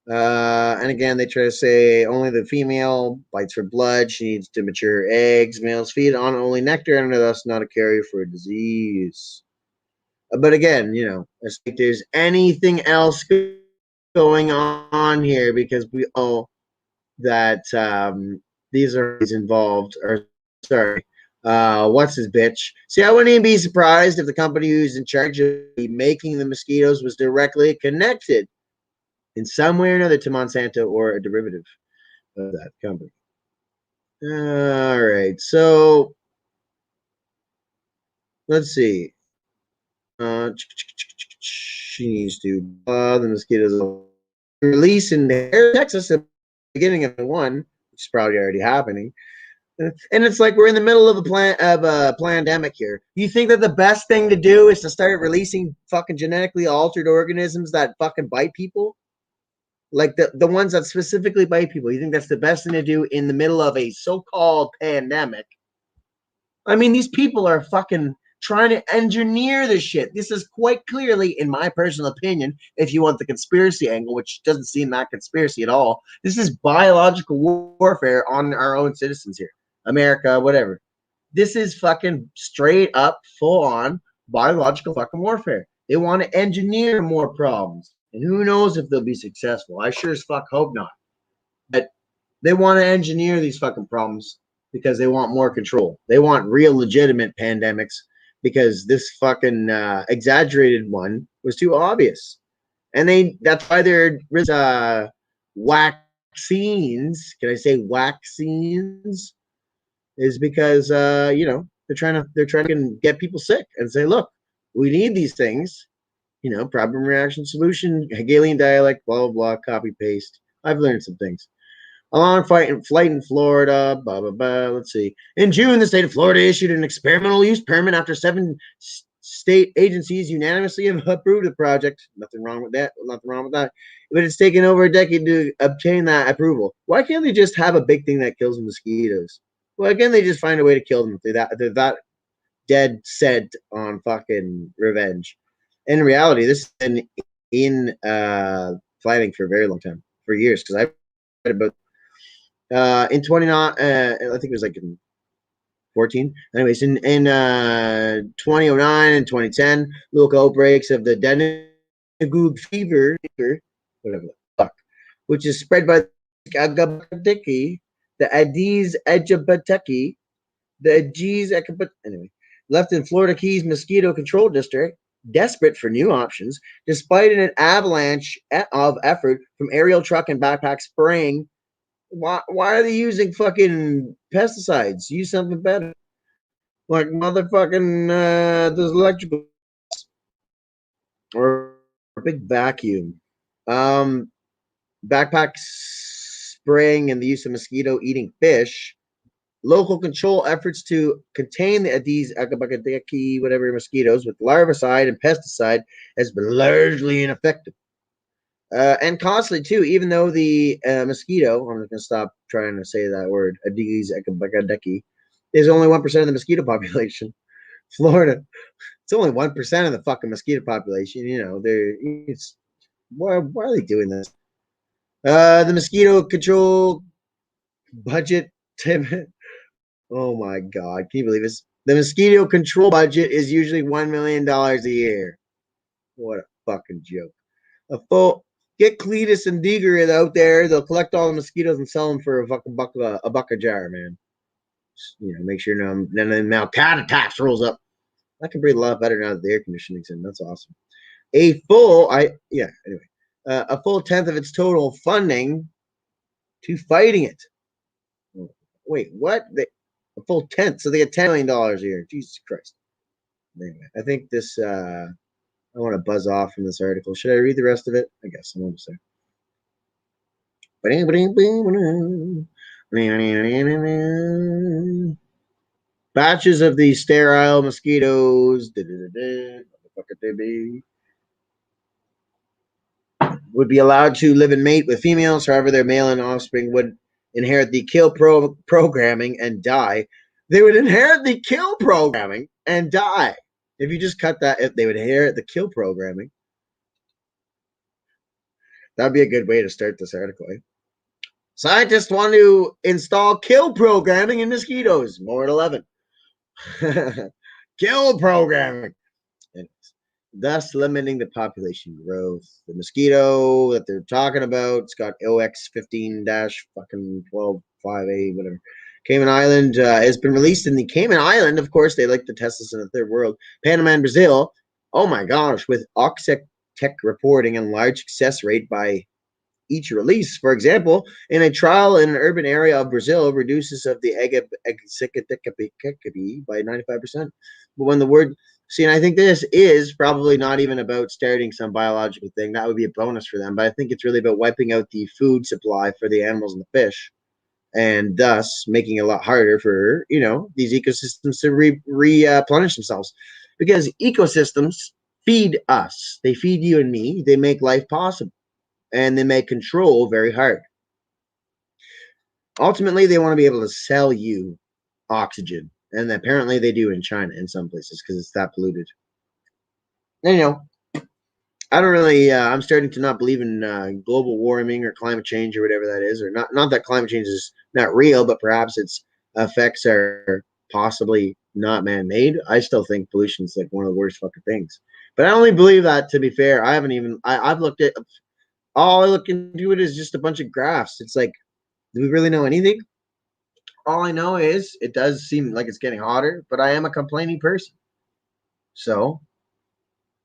and again, they try to say only the female bites for blood. She needs to mature eggs. Males feed on only nectar and are thus not a carrier for a disease. But again, it's like there's anything else going on here because we know that these are involved. Or sorry, what's his bitch? See, I wouldn't even be surprised if the company who's in charge of making the mosquitoes was directly connected in some way or another to Monsanto or a derivative of that company. All right, so let's see. She needs to the mosquitoes release in Texas at the beginning of the one, which is probably already happening. And it's like we're in the middle of a pandemic here. You think that the best thing to do is to start releasing fucking genetically altered organisms that fucking bite people? Like the ones that specifically bite people. You think that's the best thing to do in the middle of a so-called pandemic? I mean, these people are fucking trying to engineer this shit. This is quite clearly, in my personal opinion, if you want the conspiracy angle, which doesn't seem that conspiracy at all, this is biological warfare on our own citizens here. America, whatever. This is fucking straight up, full on biological fucking warfare. They want to engineer more problems. And who knows if they'll be successful. I sure as fuck hope not. But they want to engineer these fucking problems because they want more control. They want real legitimate pandemics because this fucking exaggerated one was too obvious. And that's why they're vaccines. Can I say vaccines? Is because they're trying to get people sick and say, look, we need these things. Problem, reaction, solution, Hegelian dialect, blah blah blah, copy paste. I've learned some things. A long flight in Florida, blah, blah, blah. Let's see. In June, the state of Florida issued an experimental use permit after 7 state agencies unanimously have approved the project. Nothing wrong with that. But it's taken over a decade to obtain that approval. Why can't they just have a big thing that kills mosquitoes? Why can't they just find a way to kill them if they're that dead set on fucking revenge? In reality, this has been in planning for a very long time, for years, because I've read about in 29, I think it was like in 14. Anyways, in 2009 and 2010, local outbreaks of the dengue fever, whatever the fuck, which is spread by the Aedes aegypti, anyway, left in Florida Keys Mosquito Control District desperate for new options, despite an avalanche of effort from aerial truck and backpack spraying. Why are they using fucking pesticides? Use something better. Like motherfucking those electrical or a big vacuum. Backpack spraying and the use of mosquito eating fish. Local control efforts to contain the Aedes aegypti, whatever mosquitoes with larvicide and pesticide has been largely ineffective. And costly too, even though the mosquito, I'm just going to stop trying to say that word, Aedes aegypti, is only 1% of the mosquito population. Florida, it's only 1% of the fucking mosquito population. Why are they doing this? The mosquito control budget, oh my God, can you believe this? The mosquito control budget is usually $1 million a year. What a fucking joke. Get Cletus and Digger out there. They'll collect all the mosquitoes and sell them for a buck a jar, man. Just, make sure none of the Malcat attacks rolls up. I can breathe a lot better now that the air conditioning's in. That's awesome. A full 10th of its total funding to fighting it. Wait, what? A full tenth, so they get $10 million a year. Jesus Christ. Anyway, I think this. I want to buzz off from this article. Should I read the rest of it? I guess I want to say. Batches of these sterile mosquitoes would be allowed to live and mate with females. However, their male and offspring would inherit the kill programming and die. They would inherit the kill programming and die. If you just cut that, if they would inherit the kill programming, that'd be a good way to start this article. Eh? Scientists want to install kill programming in mosquitoes. More at 11. Kill programming. And thus limiting the population growth. The mosquito that they're talking about, it's got OX15-125A, whatever. Cayman Island has been released in the Cayman Island. Of course, they like to test this in the third world. Panama and Brazil. Oh my gosh, with Oxec Tech reporting a large success rate by each release. For example, in a trial in an urban area of Brazil, reduces of the by 95%. But when the word, see, and I think this is probably not even about starting some biological thing. That would be a bonus for them. But I think it's really about wiping out the food supply for the animals and the fish, and thus making it a lot harder for, these ecosystems to replenish themselves. Because ecosystems feed us. They feed you and me. They make life possible. And they make control very hard. Ultimately, they want to be able to sell you oxygen. And apparently they do in China in some places because it's that polluted. And, I don't really, I'm starting to not believe in global warming or climate change or whatever that is. Or not that climate change is not real, but perhaps its effects are possibly not man-made. I still think pollution is like one of the worst fucking things. But I only believe that, to be fair. I've looked at, all I look into it is just a bunch of graphs. It's like, do we really know anything? All I know is it does seem like it's getting hotter, but I am a complaining person. So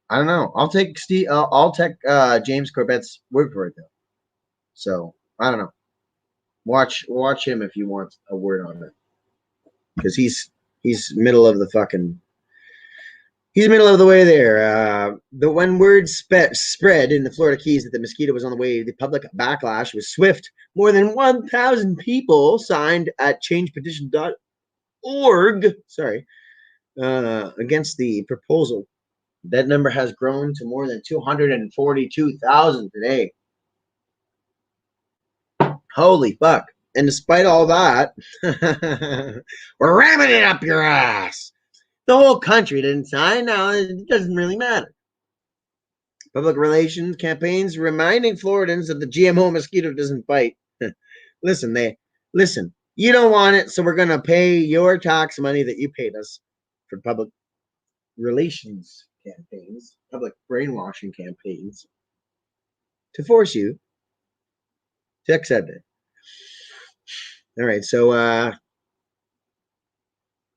I don't know. I'll take James Corbett's word for it though. So I don't know. Watch him if you want a word on it, because he's middle of the fucking. He's middle of the way there. When word spread in the Florida Keys that the mosquito was on the way, the public backlash was swift. More than 1,000 people signed at changepetition.org. Against the proposal. That number has grown to more than 242,000 today. Holy fuck. And despite all that, we're ramming it up your ass. The whole country didn't sign. Now it doesn't really matter. Public relations campaigns reminding Floridans that the GMO mosquito doesn't bite. Listen. You don't want it, so we're going to pay your tax money that you paid us for public relations campaigns, public brainwashing campaigns, to force you to accept it. All right, so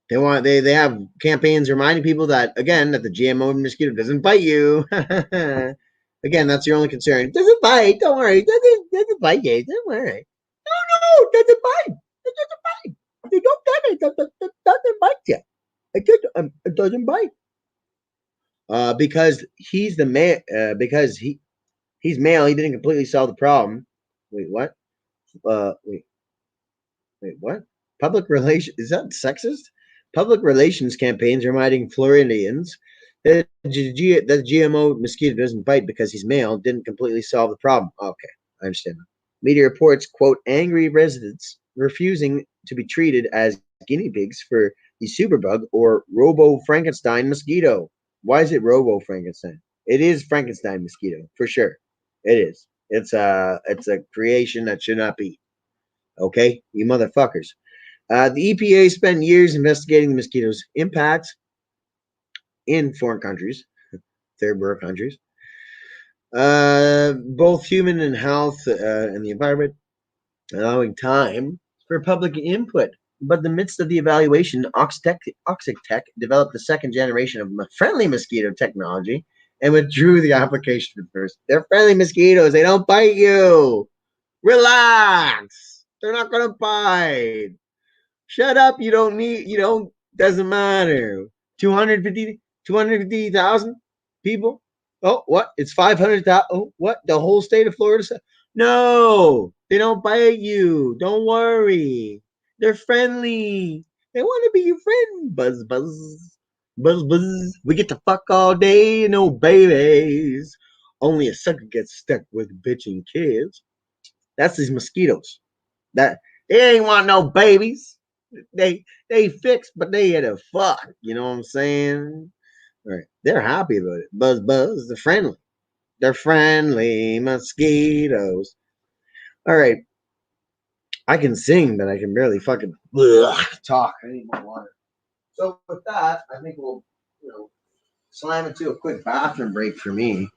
they have campaigns reminding people that, again, that the GMO mosquito doesn't bite you. Again, that's your only concern. It doesn't bite. Don't worry. It doesn't bite you. Don't worry. No, it doesn't bite. It doesn't bite. If you don't get it, it doesn't bite you. It doesn't bite. Because he's the man. Because he's male. He didn't completely solve the problem. Wait, what? Wait, what? Public relations, is that sexist? Public relations campaigns reminding Floridians that the GMO mosquito doesn't bite because he's male didn't completely solve the problem. Okay, I understand. Media reports, quote, angry residents refusing to be treated as guinea pigs for the superbug or Robo Frankenstein mosquito. Why is it Robo Frankenstein? It is Frankenstein mosquito, for sure. It is. It's a creation that should not be. Okay, you motherfuckers. The EPA spent years investigating the mosquito's impacts in foreign countries, third world countries, both human and health and the environment, allowing time for public input. But in the midst of the evaluation, Oxitec developed the second generation of friendly mosquito technology and withdrew the application at first. They're friendly mosquitoes. They don't bite you. Relax. They're not going to bite. Shut up. Doesn't matter. 250,000 people? Oh, what? It's 500,000. Oh, what? The whole state of Florida? No, they don't bite you. Don't worry. They're friendly. They want to be your friend. Buzz, buzz. Buzz, buzz. We get to fuck all day, no babies. Only a sucker gets stuck with bitching kids. That's these mosquitoes. That they ain't want no babies. They fixed, but they had a fuck. You know what I'm saying? All right. They're happy about it. Buzz, buzz. They're friendly. They're friendly mosquitoes. All right. I can sing, but I can barely fucking talk. I need more water. So with that, I think we'll, slam into a quick bathroom break for me.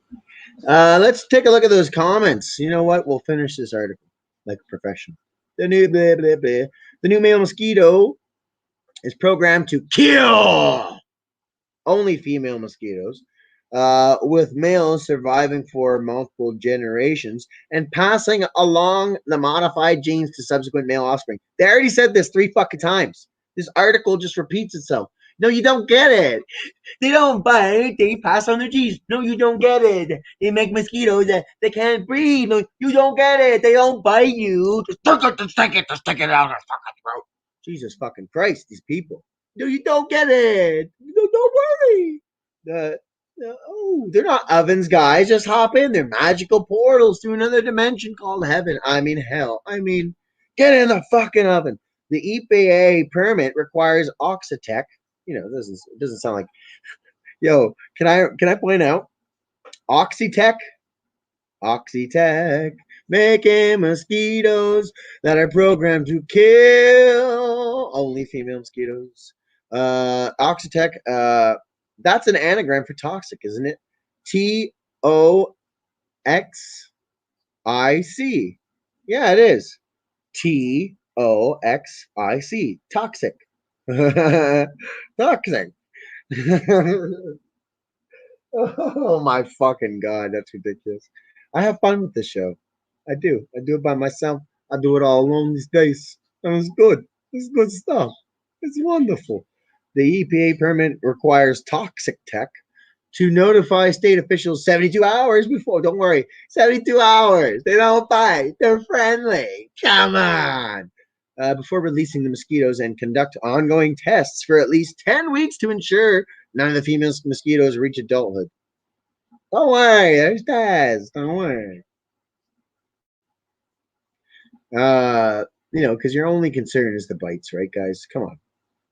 Let's take a look at those comments. You know what? We'll finish this article like a professional. The new blah, blah, blah. The new male mosquito is programmed to kill only female mosquitoes, with males surviving for multiple generations and passing along the modified genes to subsequent male offspring. They already said this 3 fucking times. This article just repeats itself. No, you don't get it. They don't bite. They pass on their genes. No, you don't get it. They make mosquitoes that they can't breathe. No, you don't get it. They don't bite you. Just stick it out their fucking throat. Jesus fucking Christ, these people. No, you don't get it. No, don't worry. They're not ovens, guys. Just hop in. They're magical portals to another dimension called heaven. I mean hell. Get in the fucking oven. The EPA permit requires Oxitec. It doesn't sound like. Yo, can I point out Oxitec? Oxitec making mosquitoes that are programmed to kill only female mosquitoes. Oxitec, that's an anagram for toxic, isn't it? Toxic. Yeah, it is. Toxic. Toxic. Toxic. Oh my fucking god, that's ridiculous. I have fun with this show. I do. I do it by myself. I do it all alone these days. And it's good. It's good stuff. It's wonderful. The EPA permit requires Toxic Tech to notify state officials 72 hours before. Don't worry, 72 hours. They don't bite. They're friendly. Come on. Before releasing the mosquitoes and conduct ongoing tests for at least 10 weeks to ensure none of the female mosquitoes reach adulthood. Don't worry, there's tests. Don't worry. Because your only concern is the bites, right, guys? Come on.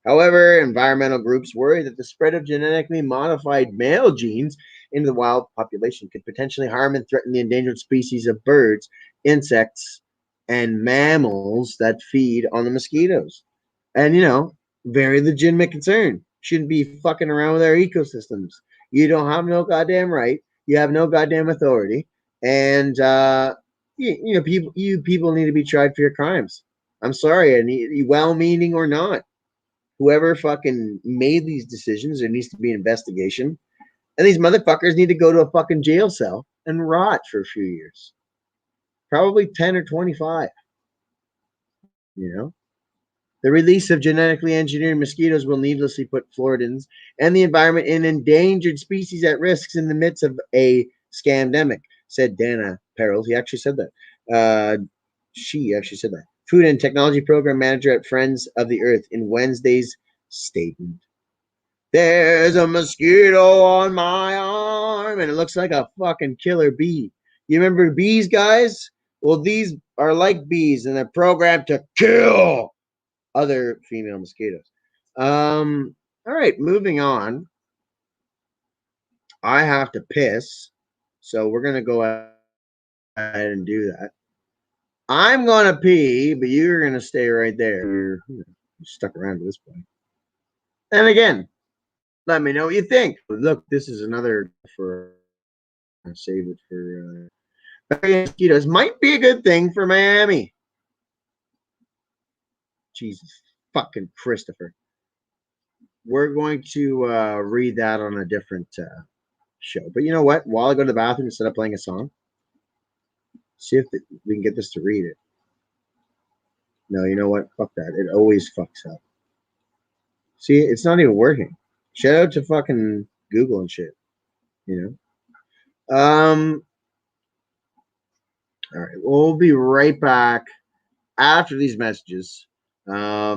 However, environmental groups worry that the spread of genetically modified male genes into the wild population could potentially harm and threaten the endangered species of birds, insects, and mammals that feed on the mosquitoes. And, very legitimate concern. Shouldn't be fucking around with our ecosystems. You don't have no goddamn right. You have no goddamn authority. And, people need to be tried for your crimes. I'm sorry, well-meaning or not. Whoever fucking made these decisions, there needs to be an investigation. And these motherfuckers need to go to a fucking jail cell and rot for a few years. Probably 10 or 25. The release of genetically engineered mosquitoes will needlessly put Floridans and the environment and endangered species at risks in the midst of a scamdemic, said Dana Perrell. He actually said that. She actually said that. Food and Technology Program Manager at Friends of the Earth in Wednesday's statement. There's a mosquito on my arm, and it looks like a fucking killer bee. You remember bees, guys? Well, these are like bees, and they're programmed to kill other female mosquitoes. All right, moving on. I have to piss, so we're going to go ahead and do that. I'm going to pee, but you're going to stay right there. You're stuck around to this point. And again, let me know what you think. Look, this is another for save it for mosquitoes. Might be a good thing for Miami. Jesus fucking Christopher. We're going to read that on a different show. But you know what? While I go to the bathroom, instead of playing a song, see if we can get this to read it. No, you know what? Fuck that. It always fucks up. See, it's not even working. Shout out to fucking Google and shit. You know. All right. We'll be right back after these messages. Yeah,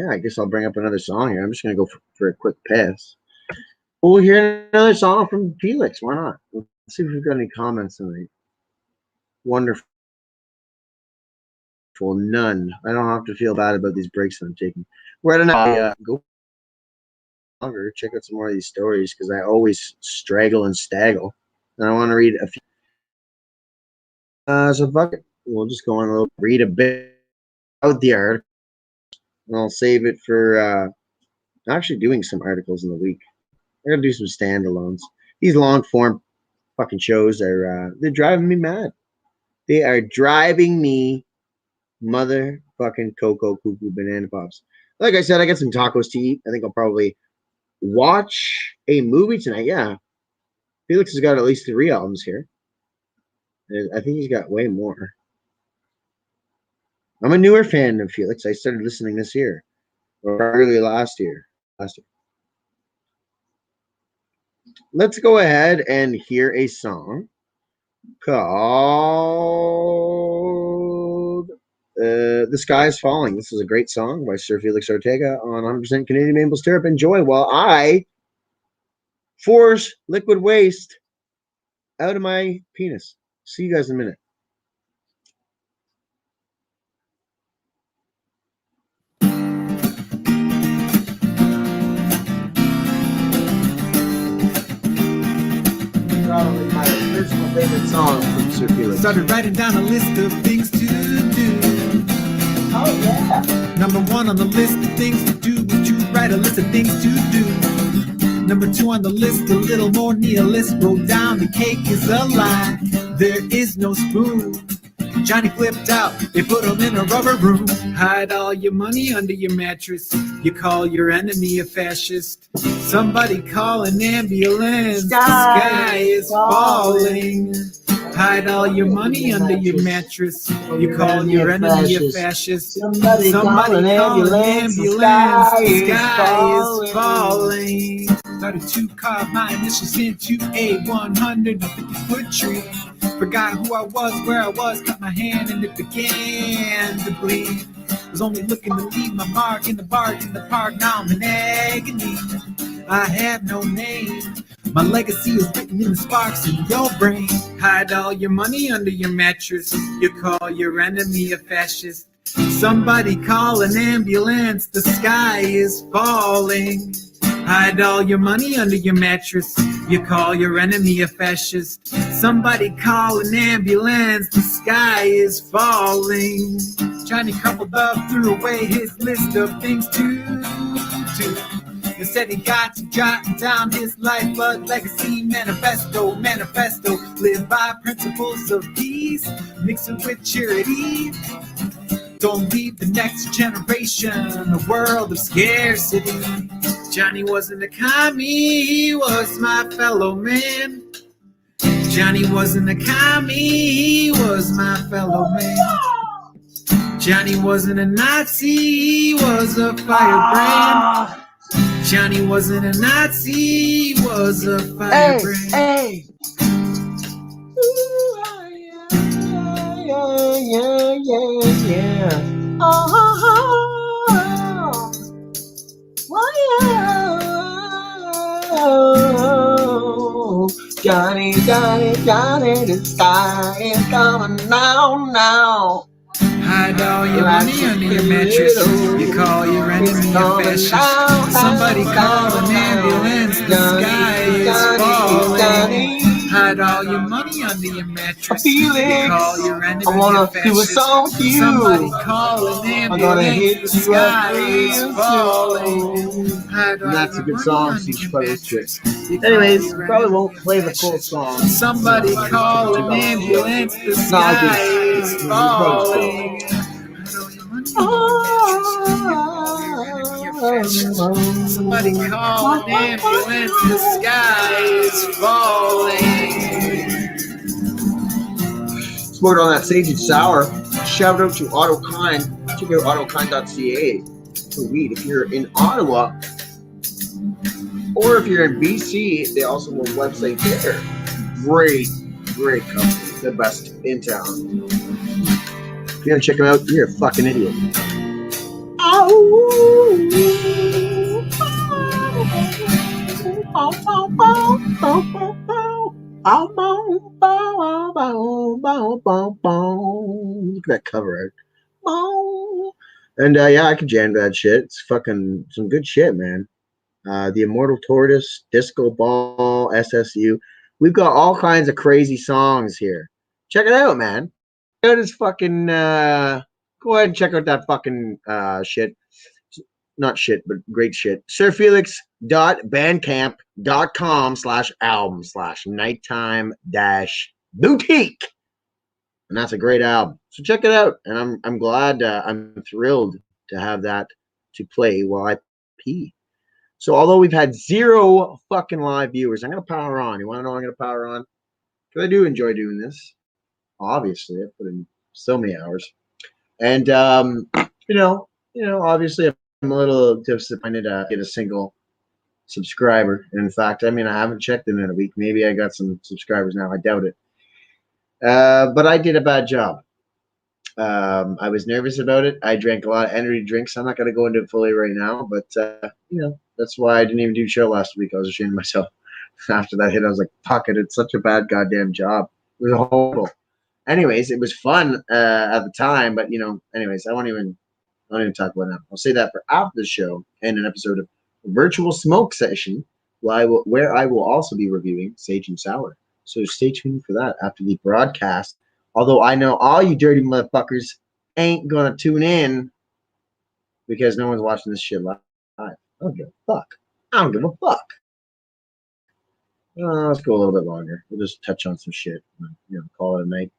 I guess I'll bring up another song here. I'm just gonna go for a quick pass. We'll hear another song from Felix. Why not? Let's see if we've got any comments tonight. Wonderful. None. I don't have to feel bad about these breaks that I'm taking. We're at an go longer. Check out some more of these stories because I always straggle and staggle, and I want to read a few. So fuck it. We'll just go on a little read a bit out the article, and I'll save it for actually doing some articles in the week. I gotta do some standalones. These long form fucking shows are they're driving me mad. They are driving me motherfucking cocoa cuckoo banana pops. Like I said, I got some tacos to eat. I think I'll probably watch a movie tonight. Yeah. Felix has got at least 3 albums here. And I think he's got way more. I'm a newer fan of Felix. I started listening this year. Or early last year. Let's go ahead and hear a song called The Sky is Falling. This is a great song by Sir Felix Ortega on 100% Canadian Maple Syrup. Enjoy while I force liquid waste out of my penis. See you guys in a minute. Probably my personal favorite song from Sir Felix. Started writing down a list of things to do. Oh, yeah. Number 1 on the list of things to do. Would you write a list of things to do? Number 2 on the list, a little more nihilist. Wrote down the cake is a lie. There is no spoon. Johnny flipped out, they put him in a rubber room. Hide all your money under your mattress. You call your enemy a fascist. Somebody call an ambulance. The sky is falling. Hide all your money under your mattress. You call your enemy a fascist. Somebody call an ambulance. The sky is falling. Started to carve my initials into a 150-foot tree. Forgot who I was, where I was, cut my hand and it began to bleed. Was only looking to leave my mark in the bargain, the park, now I'm in agony. I have no name, my legacy is written in the sparks in your brain. Hide all your money under your mattress, you call your enemy a fascist. Somebody call an ambulance, the sky is falling. Hide all your money under your mattress. You call your enemy a fascist. Somebody call an ambulance. The sky is falling. Johnny crumpled up, threw away his list of things to do. Instead he got to jotting down his lifeblood legacy manifesto. Live by principles of peace, mix it with charity. Don't leave the next generation a world of scarcity. Johnny wasn't a commie, he was my fellow man. Johnny wasn't a commie, he was my fellow man. Johnny wasn't a Nazi, he was a firebrand. Johnny wasn't a Nazi, he was a firebrand. Hey. Yeah. Johnny, the sky is coming now. Hide all your money under your mattress. You call your enemy a fascist. Somebody call an ambulance. The sky is falling. Hide all your money under your mattress. You call your enemy I wanna a fascist. do a song with you. Somebody call an I'm gonna hit ambulance. The you sky up is real falling. Hide all That's a your good money song, under so you should your probably mattress. listen to You call Anyways, your probably enemy won't a play the full fascist. song. Somebody call an ambulance. The sky is falling. Somebody call an ambulance, the sky is falling. support on that Sage and Sour. Shout out to AutoKind. Check out autokind.ca for weed. If you're in Ottawa or if you're in BC, they also have a website there. Great company. The best in town. If you want to check them out, you're a fucking idiot. Look at that cover art. And yeah, I can jam that shit. It's fucking some good shit, man. The Immortal Tortoise, Disco Ball, SSU. We've got all kinds of crazy songs here. Check it out, man. Check out his fucking go ahead and check out that fucking shit. Not shit, but great shit. sirfelix.bandcamp.com/album/nighttime-boutique. And that's a great album. So check it out. And I'm glad, I'm thrilled to have that to play while I pee. So although we've had 0 fucking live viewers, I'm going to power on. You want to know I'm going to power on? Because I do enjoy doing this. Obviously, I put in so many hours. And, obviously I'm a little disappointed to get a single subscriber. And in fact, I haven't checked in a week. Maybe I got some subscribers now. I doubt it. But I did a bad job. I was nervous about it. I drank a lot of energy drinks. I'm not going to go into it fully right now, but that's why I didn't even do a show last week. I was ashamed of myself. After that hit, I was like, fuck it. It's such a bad goddamn job. It was horrible. Anyways, it was fun at the time, but anyways, I won't even talk about that. I'll say that for after the show and an episode of Virtual Smoke Session, where I will also be reviewing Sage and Sour. So stay tuned for that after the broadcast. Although I know all you dirty motherfuckers ain't gonna tune in because no one's watching this shit live. I don't give a fuck. I don't give a fuck. Let's go a little bit longer. We'll just touch on some shit and call it a night.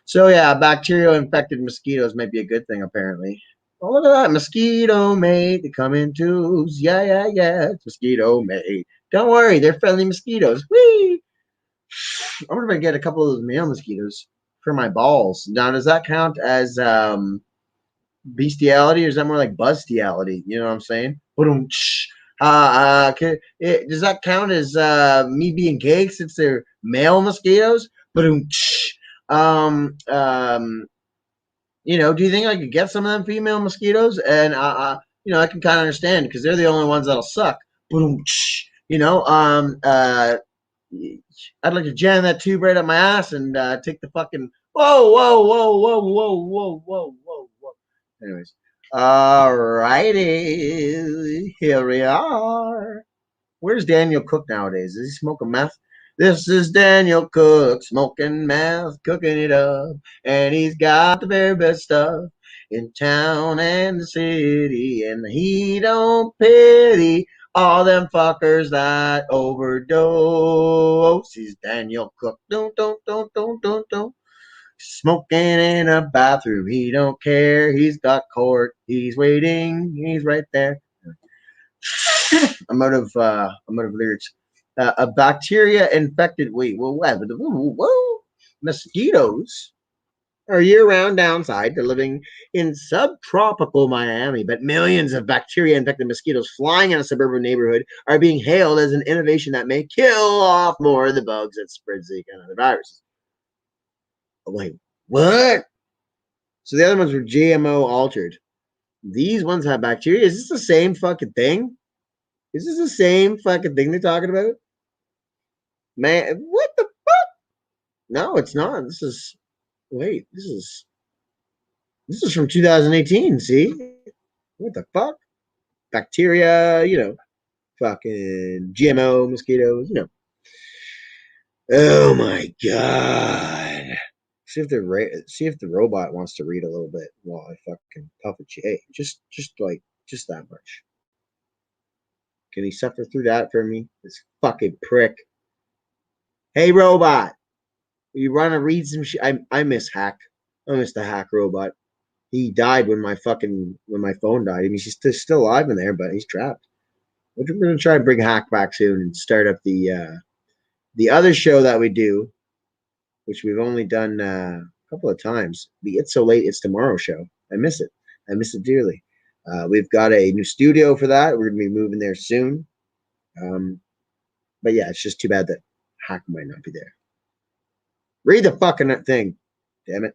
So yeah, bacterial-infected mosquitoes might be a good thing apparently. Oh, look at that. Mosquito mate. They come in twos. Yeah. It's mosquito mate. Don't worry. They're friendly mosquitoes. Whee! I wonder if I get a couple of those male mosquitoes for my balls. Now, does that count as bestiality or is that more like buzstiality? You know what I'm saying? Does that count as me being gay since they're male mosquitoes? Do you think I could get some of them female mosquitoes? And I can kind of understand because they're the only ones that'll suck. I'd like to jam that tube right up my ass and take the fucking whoa. Anyways, alrighty, here we are. Where's Daniel Cook nowadays? Is he smoking meth? This is Daniel Cook smoking meth, cooking it up, and he's got the very best stuff in town and the city, and he don't pity all them fuckers that overdose. He's Daniel Cook. Don't. Smoking in a bathroom. He don't care. He's got court. He's waiting. He's right there. I'm out of lyrics. A bacteria infected. Wait, whoa. Mosquitoes are year-round downside to living in subtropical Miami, but millions of bacteria-infected mosquitoes flying in a suburban neighborhood are being hailed as an innovation that may kill off more of the bugs that spread Zika and other viruses. Wait, what? So the other ones were GMO altered. These ones have bacteria. Is this the same fucking thing? Is this the same fucking thing they're talking about? Man, what the fuck? No, it's not. This is from 2018, see? What the fuck? Bacteria, fucking GMO mosquitoes, Oh my god. See if the robot wants to read a little bit while I fucking puff a J. Just that much. Can he suffer through that for me? This fucking prick. Hey robot, you want to read some shit? I miss Hack. I miss the Hack robot. He died when my phone died. I mean, he's still alive in there, but he's trapped. We're gonna try and bring Hack back soon and start up the other show that we do, which we've only done a couple of times. The It's So Late, It's Tomorrow show. I miss it. I miss it dearly. We've got a new studio for that. We're going to be moving there soon. But yeah, it's just too bad that Hack might not be there. Read the fucking thing. Damn it.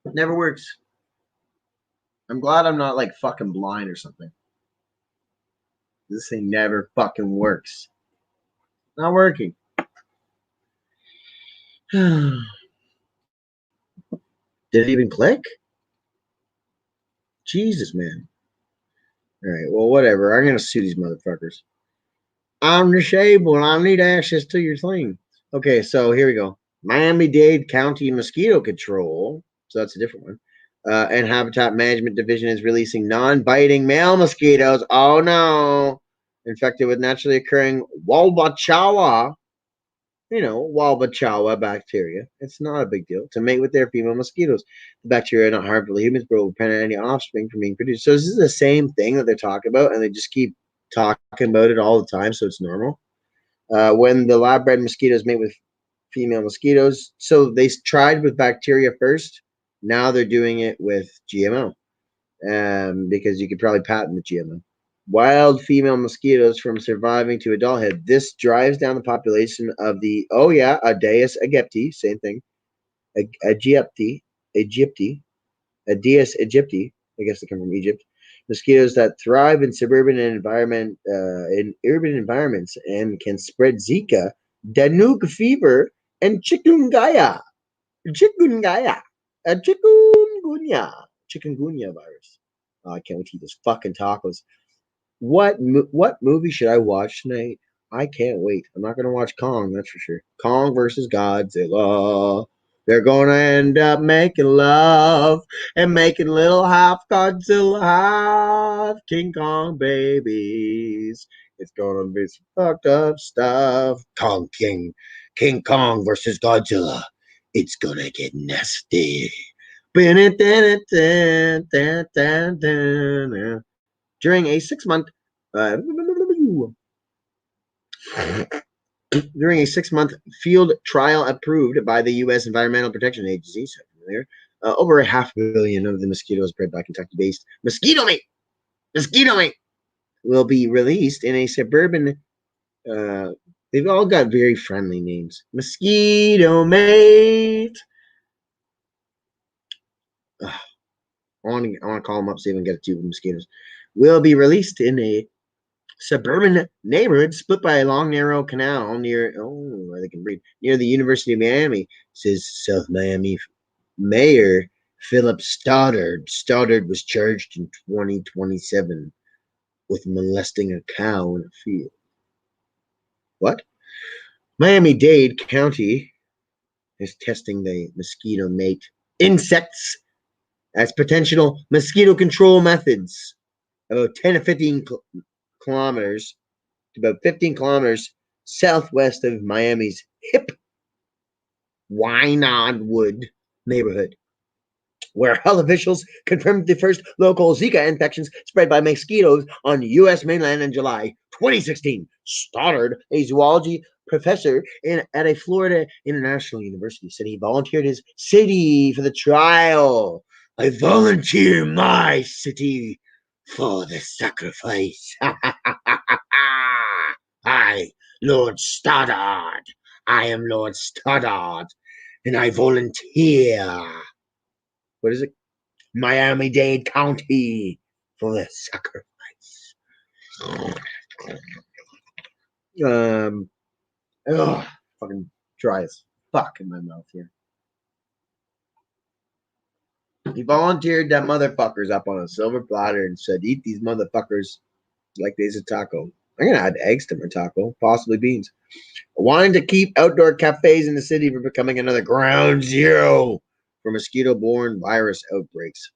It never works. I'm glad I'm not like fucking blind or something. This thing never fucking works. Not working. Did it even click? Jesus, man. All right, well, whatever. I'm going to sue these motherfuckers. I'm disabled. I need access to your thing. Okay, so here we go. Miami-Dade County Mosquito Control. So that's a different one. And Habitat Management Division is releasing non-biting male mosquitoes. Oh, no. Infected with naturally occurring Walbachawa. Walbachawa bacteria. It's not a big deal to mate with their female mosquitoes. The bacteria are not harmful to humans, but will prevent any offspring from being produced. So this is the same thing that they're talking about, and they just keep talking about it all the time, so it's normal. When the lab-bred mosquitoes mate with female mosquitoes, so they tried with bacteria first. Now they're doing it with GMO, because you could probably patent the GMO. Wild female mosquitoes from surviving to adulthood. This drives down the population of the, Aedes aegypti, same thing, Aegypti, Aedes aegypti, I guess they come from Egypt. Mosquitoes that thrive in suburban in urban environments and can spread Zika, Danuk fever, and chikungunya virus. Oh, I can't wait to eat this fucking tacos. What movie should I watch tonight? I can't wait. I'm not gonna watch Kong, that's for sure. Kong versus Godzilla. They're gonna end up making love and making little half Godzilla, half King Kong babies. It's gonna be some fucked up stuff. King Kong versus Godzilla. It's gonna get nasty. During a 6-month field trial approved by the U.S. Environmental Protection Agency, over 500 million of the mosquitoes bred by Kentucky-based mosquito mate will be released in a suburban. They've all got very friendly names. Mosquito mate. I want to call them up, see if I can get a tube of mosquitoes. Will be released in a suburban neighborhood split by a long, narrow canal near where they can breathe near the University of Miami, says South Miami Mayor Philip Stoddard. Stoddard was charged in 2027 with molesting a cow in a field. What? Miami-Dade County is testing the mosquito mate insects as potential mosquito control methods. About 10 to 15 kilometers, about 15 kilometers southwest of Miami's hip Wynotwood neighborhood, where health officials confirmed the first local Zika infections spread by mosquitoes on U.S. mainland in July 2016. Stoddard, a zoology professor at a Florida International University, said he volunteered his city for the trial. I volunteer my city for the sacrifice. I, Lord Stoddard. I am Lord Stoddard, and I volunteer. What is it? Miami-Dade County for the sacrifice. Fucking dry as fuck in my mouth here. He volunteered that motherfuckers up on a silver platter and said, eat these motherfuckers like there's a taco. I'm going to add eggs to my taco, possibly beans. Wanting to keep outdoor cafes in the city from becoming another ground zero for mosquito-borne virus outbreaks.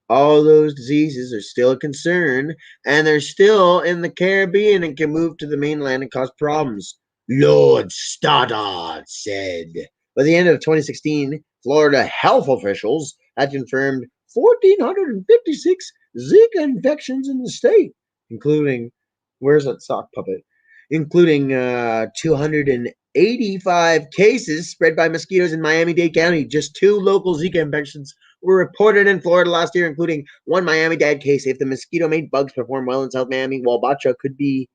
All those diseases are still a concern, and they're still in the Caribbean and can move to the mainland and cause problems, Lord Stoddard said. By the end of 2016, Florida health officials had confirmed 1,456 Zika infections in the state, including, where's that sock puppet? including 285 cases spread by mosquitoes in Miami-Dade County. Just 2 local Zika infections were reported in Florida last year, including 1 Miami-Dade case. If the mosquito-made bugs perform well in South Miami, Walbacha could be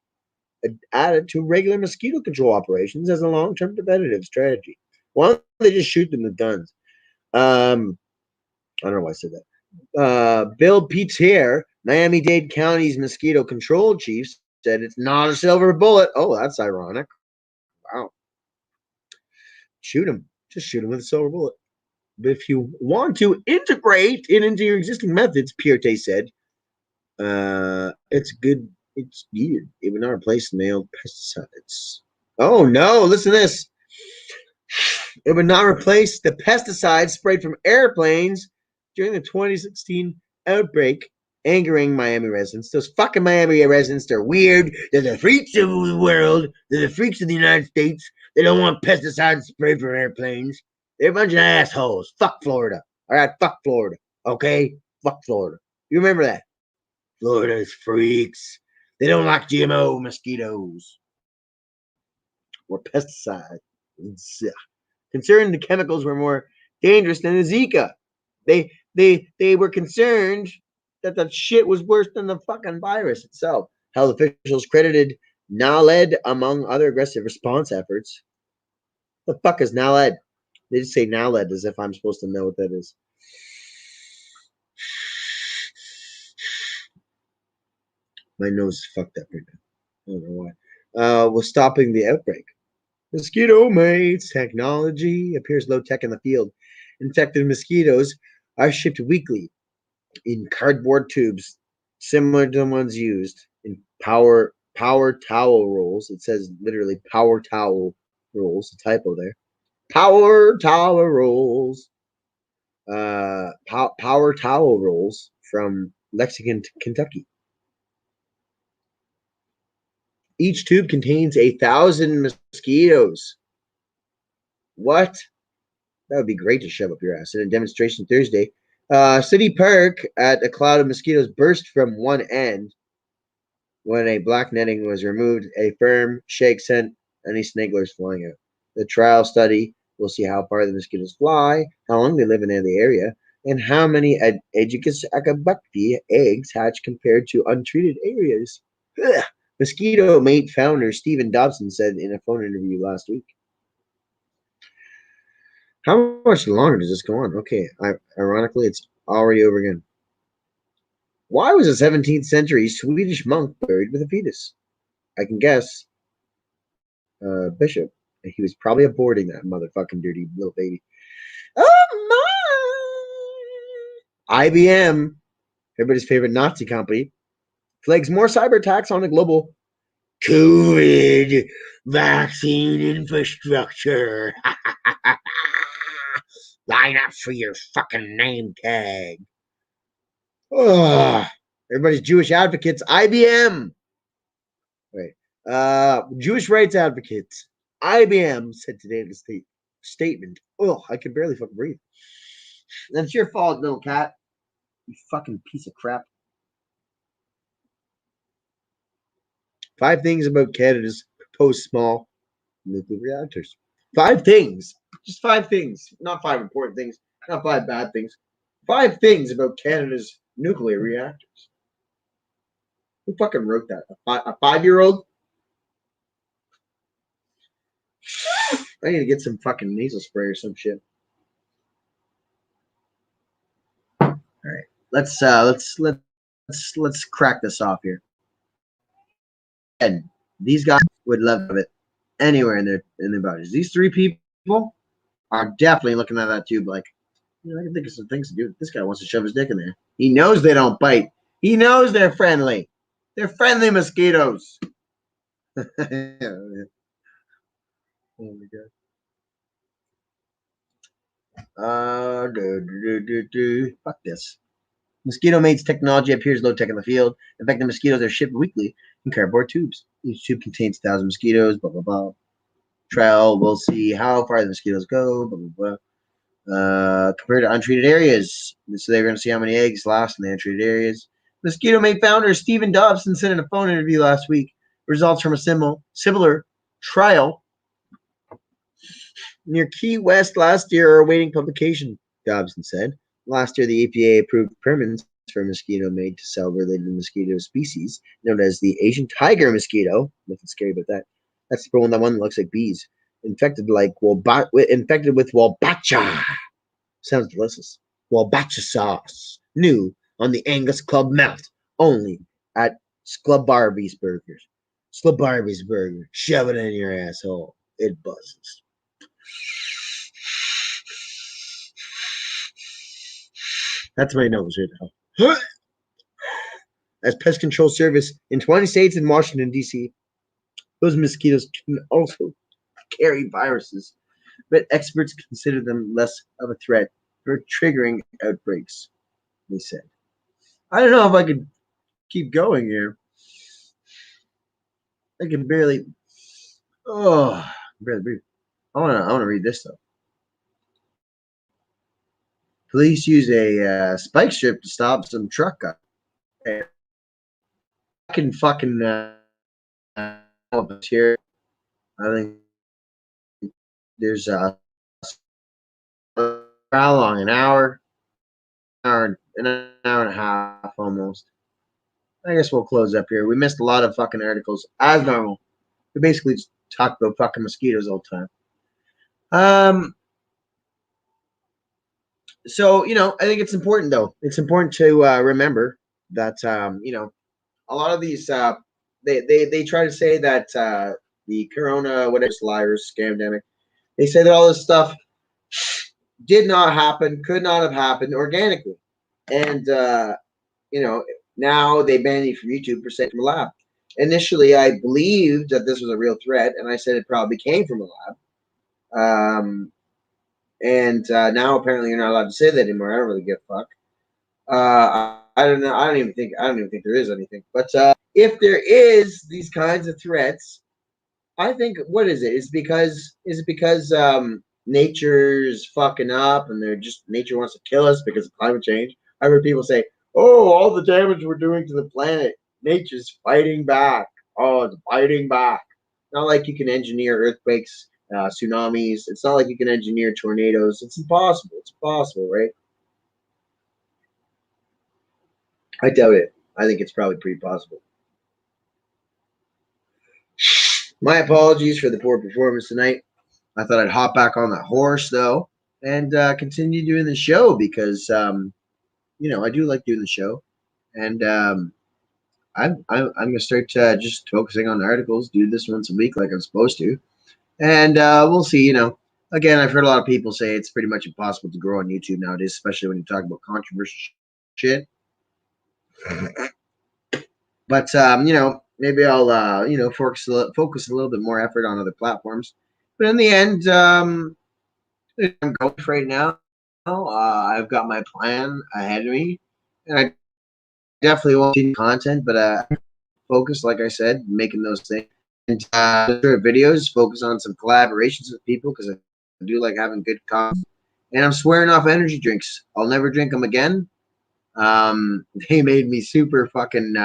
added to regular mosquito control operations as a long-term preventative strategy. Why don't they just shoot them with guns? I don't know why I said that. Bill Petier, Miami-Dade County's mosquito control chief, said it's not a silver bullet. Oh, that's ironic. Wow. Shoot him. Just shoot him with a silver bullet. But if you want to integrate it into your existing methods, Pierte said, it's good. It's needed. It would not replace male pesticides. Oh, no. Listen to this. It would not replace the pesticides sprayed from airplanes during the 2016 outbreak, angering Miami residents. Those fucking Miami residents, they're weird. They're the freaks of the world. They're the freaks of the United States. They don't want pesticides sprayed from airplanes. They're a bunch of assholes. Fuck Florida. All right, fuck Florida. Okay? Fuck Florida. You remember that? Florida's freaks. They don't like GMO mosquitoes or pesticides. Concerned the chemicals were more dangerous than the Zika. They were concerned that the shit was worse than the fucking virus itself. Health officials credited NALED among other aggressive response efforts. The fuck is NALED? They just say NALED as if I'm supposed to know what that is. My nose is fucked up right now. I don't know why. Was stopping the outbreak. Mosquito mates technology appears low tech in the field. Infected mosquitoes are shipped weekly in cardboard tubes, similar to the ones used in power towel rolls. It says literally power towel rolls. A typo there. Power towel rolls. Power towel rolls from Lexington, Kentucky. Each tube contains 1,000 mosquitoes. What? That would be great to shove up your ass. In a demonstration Thursday, City Park at a cloud of mosquitoes burst from one end when a black netting was removed. A firm shake sent any snigglers flying out. The trial study will see how far the mosquitoes fly, how long they live in the area, and how many Aegyptus acabacti eggs hatch compared to untreated areas. Ugh. Mosquito Mate founder Stephen Dobson said in a phone interview last week. How much longer does this go on? Okay, ironically, it's already over again. Why was a 17th century Swedish monk buried with a fetus? I can guess. Bishop. He was probably aborting that motherfucking dirty little baby. Oh my! IBM, everybody's favorite Nazi company, flags more cyber attacks on the global COVID vaccine infrastructure. Line up for your fucking name tag. Ugh. Everybody's Jewish advocates. IBM. Wait. Jewish rights advocates. IBM said today in a statement. Oh, I can barely fucking breathe. That's your fault, little cat. You fucking piece of crap. 5 things about Canada's proposed small nuclear reactors. 5 things. Just 5 things. Not 5 important things. Not 5 bad things. 5 things about Canada's nuclear reactors. Who fucking wrote that? A 5-year-old? I need to get some fucking nasal spray or some shit. All right, let's crack this off here. And these guys would love it anywhere in their bodies. These 3 people are definitely looking at that tube like, I can think of some things to do. This guy wants to shove his dick in there. He knows they don't bite. He knows they're friendly. They're friendly mosquitoes. Oh my god. Fuck this. Mosquito Mates technology appears low tech in the field. In fact, the mosquitoes are shipped weekly in cardboard tubes. Each tube contains 1,000 mosquitoes. Blah blah blah. Trial. We'll see how far the mosquitoes go. Blah blah blah. Compared to untreated areas. So they're going to see how many eggs last in the untreated areas. Mosquito Mate founder Stephen Dobson said in a phone interview last week, Results from a similar trial near Key West last year are awaiting publication, Dobson said. Last year, the EPA approved permits for mosquito made to sell related mosquito species known as the Asian tiger mosquito. Nothing scary about that. That's the one that looks like bees. Infected with Walbacha. Sounds delicious. Walbacha sauce. New on the Angus Club melt. Only at Sclubbarby's Burgers. Sclubbarby's Burger. Shove it in your asshole. It buzzes. That's my nose right now. As pest control service in 20 states and Washington, D.C., those mosquitoes can also carry viruses, but experts consider them less of a threat for triggering outbreaks, they said. I don't know if I could keep going here. I can barely breathe. I wanna read this though. Police use a spike strip to stop some truck guy. I can fucking here. I think there's how long? An hour and a half almost. I guess we'll close up here. We missed a lot of fucking articles as normal. We basically just talked about fucking mosquitoes all the time. So I think it's important though. It's important to remember that a lot of these they try to say that the corona whatever liars scamdemic. They say that all this stuff did not happen, could not have happened organically, and now they banned me from YouTube for saying from a lab. Initially, I believed that this was a real threat, and I said it probably came from a lab. And now apparently you're not allowed to say that anymore. I don't really give a fuck. I don't know. I don't even think there is anything. But if there is these kinds of threats, I think what is it? Is it because nature's fucking up and nature wants to kill us because of climate change? I heard people say, "Oh, all the damage we're doing to the planet, nature's fighting back. Oh, it's fighting back." Not like you can engineer earthquakes, tsunamis. It's not like you can engineer tornadoes. It's impossible. It's impossible, right? I doubt it. I think it's probably pretty possible. My apologies for the poor performance tonight. I thought I'd hop back on that horse though and continue doing the show because I do like doing the show, and I'm gonna start just focusing on the articles. Do this once a week like I'm supposed to, and we'll see. Again, I've heard a lot of people say it's pretty much impossible to grow on YouTube nowadays, especially when you talk about controversial shit. But maybe I'll focus a little bit more effort on other platforms. But in the end, I'm going for right now. I've got my plan ahead of me, and I definitely won't see content, but focus, like I said, making those things. And videos, focus on some collaborations with people because I do like having good content. And I'm swearing off energy drinks. I'll never drink them again. They made me super fucking,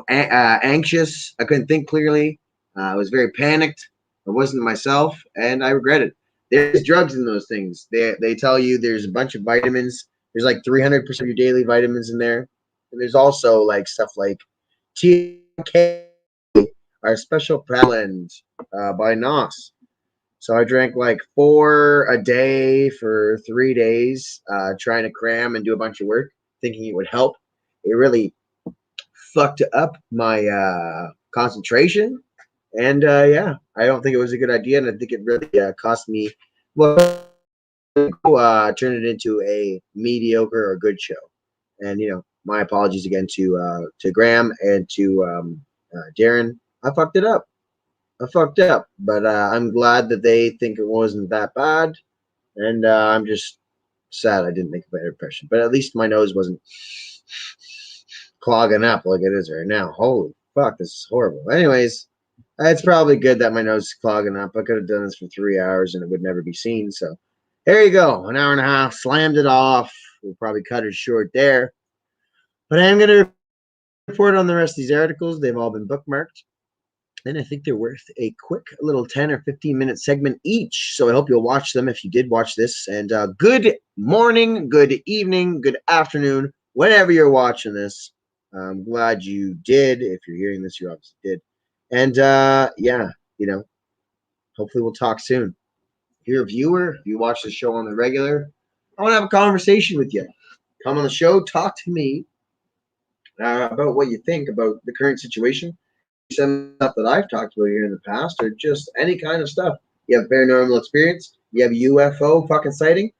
anxious. I couldn't think clearly. I was very panicked. I wasn't myself, and I regret it. There's drugs in those things. They tell you there's a bunch of vitamins. There's like 300% of your daily vitamins in there. And there's also like stuff like TK, our special blend by NOS. So I drank like 4 a day for 3 days, trying to cram and do a bunch of work, thinking it would help. It really fucked up my concentration. And I don't think it was a good idea. And I think it really cost me, turn it into a mediocre or good show. And, my apologies again to Graham and to Darren. I fucked it up. But I'm glad that they think it wasn't that bad. And I'm just sad I didn't make a better impression. But at least my nose wasn't clogging up like it is right now. Holy fuck, this is horrible. Anyways, it's probably good that my nose is clogging up. I could have done this for 3 hours and it would never be seen. So there you go. An hour and a half. Slammed it off. We'll probably cut it short there. But I'm going to report on the rest of these articles. They've all been bookmarked. And I think they're worth a quick little 10 or 15-minute segment each. So I hope you'll watch them if you did watch this. And good morning, good evening, good afternoon, whenever you're watching this. I'm glad you did. If you're hearing this, you obviously did. And yeah, hopefully we'll talk soon. If you're a viewer, if you watch the show on the regular, I want to have a conversation with you. Come on the show, talk to me about what you think about the current situation. Some stuff that I've talked about here in the past, or just any kind of stuff. You have paranormal experience, you have UFO fucking sighting.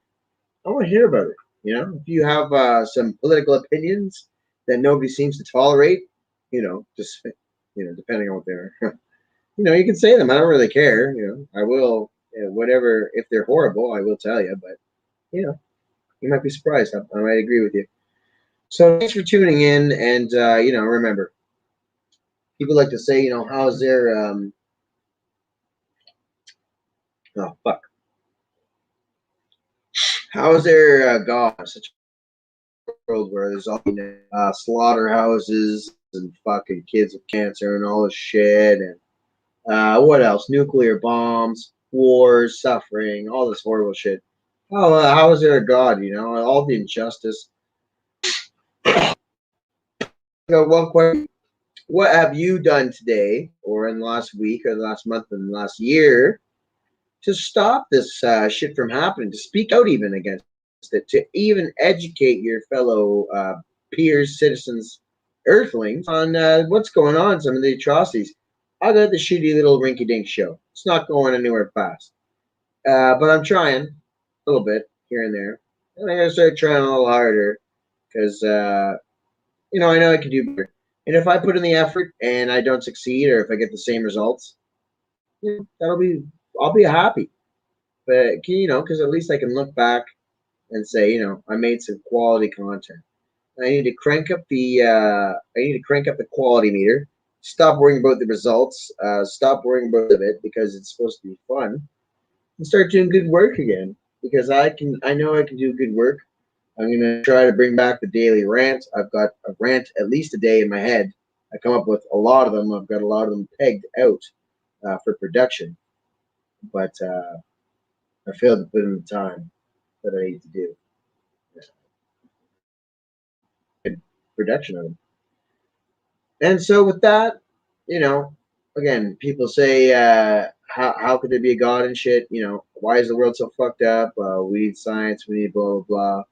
I want to hear about it. If you have some political opinions that nobody seems to tolerate, just depending on what they're, you can say them. I don't really care. I will, whatever. If they're horrible, I will tell you. But you might be surprised. I might agree with you. So thanks for tuning in, and remember. People like to say, how's their oh fuck, how's their God? Such a world where there's all slaughterhouses and fucking kids with cancer and all this shit, and what else? Nuclear bombs, wars, suffering, all this horrible shit. Oh, how is there a God? All the injustice. One question: what have you done today, or in the last week, or the last month, and the last year, to stop this shit from happening, to speak out even against it, to even educate your fellow peers, citizens, earthlings on what's going on, some of the atrocities? I got the shitty little rinky-dink show. It's not going anywhere fast. But I'm trying a little bit here and there. And I gotta start trying a little harder because, I know I can do better. And if I put in the effort and I don't succeed, or if I get the same results, I'll be happy. But because at least I can look back and say, I made some quality content. I need to crank up the quality meter. Stop worrying about the results. Stop worrying about it because it's supposed to be fun, and start doing good work again. Because I know I can do good work. I'm gonna try to bring back the daily rant. I've got a rant at least a day in my head. I come up with a lot of them. I've got a lot of them pegged out for production, but I failed to put in the time that I need to do. Production of them. And so with that, again, people say, how could there be a God and shit? Why is the world so fucked up? We need science, we need blah, blah, blah.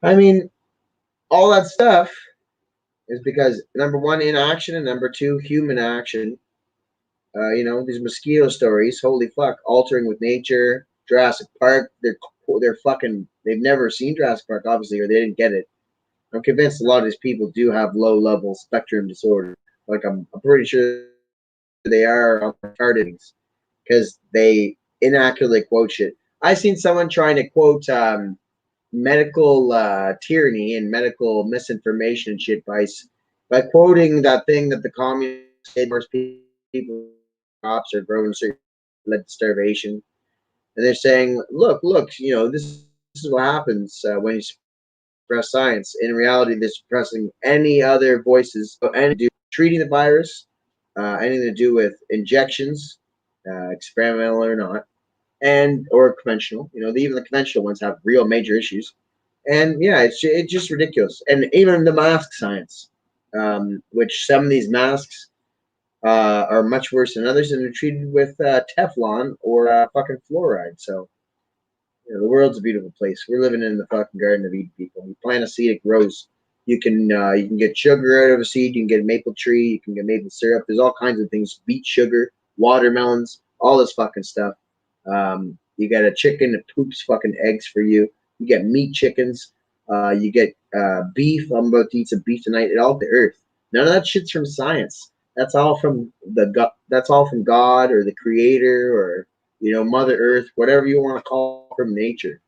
I mean, all that stuff is because, number one, inaction, and number two, human action. These mosquito stories, holy fuck, altering with nature, Jurassic Park, they're fucking, they've never seen Jurassic Park, obviously, or they didn't get it. I'm convinced a lot of these people do have low-level spectrum disorder. Like, I'm pretty sure they are retarded because they inaccurately quote shit. I seen someone trying to quote medical tyranny and medical misinformation and shit by quoting that thing that the communists said most people crops are grown certain led to starvation. And they're saying, look, this is what happens when you suppress science. In reality, they're suppressing any other voices, anything to do with treating the virus, anything to do with injections, experimental or not, and or conventional. Even the conventional ones have real major issues. And yeah, it's just ridiculous. And even the mask science, which some of these masks are much worse than others, and they're treated with Teflon or fucking fluoride. So the world's a beautiful place. We're living in the fucking Garden of Eden, people. You plant a seed, it grows. You can get sugar out of a seed. You can get a maple tree. You can get maple syrup. There's all kinds of things. Beet sugar, watermelons, all this fucking stuff. You got a chicken that poops fucking eggs for you. You get meat chickens. You get beef. I'm about to eat some beef tonight. It all the earth. None of that shit's from science. That's all from That's all from God or the Creator or Mother Earth, whatever you want to call it, from nature.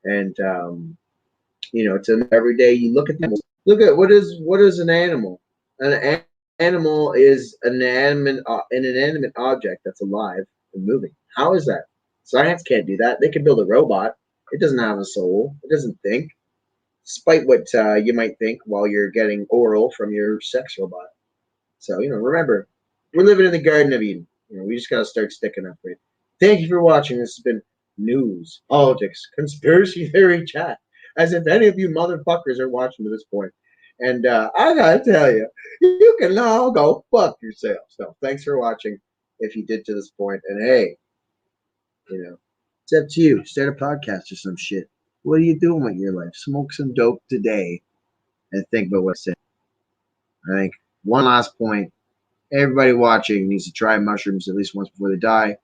And to every day you look at them. Look at what is an animal. An animal is an inanimate object that's alive and moving. How is that? Science can't do that. They can build a robot. It doesn't have a soul. It doesn't think. despite what you might think while you're getting oral from your sex robot. So, remember, we're living in the Garden of Eden. We just got to start sticking up for it. Thank you for watching. This has been news, politics, conspiracy theory chat. As if any of you motherfuckers are watching to this point. And I got to tell you, you can all go fuck yourselves. So, thanks for watching if you did to this point. And hey, it's up to you. Start a podcast or some shit. What are you doing with your life? Smoke some dope today and think about what I said. I think one last point. Everybody watching needs to try mushrooms at least once before they die.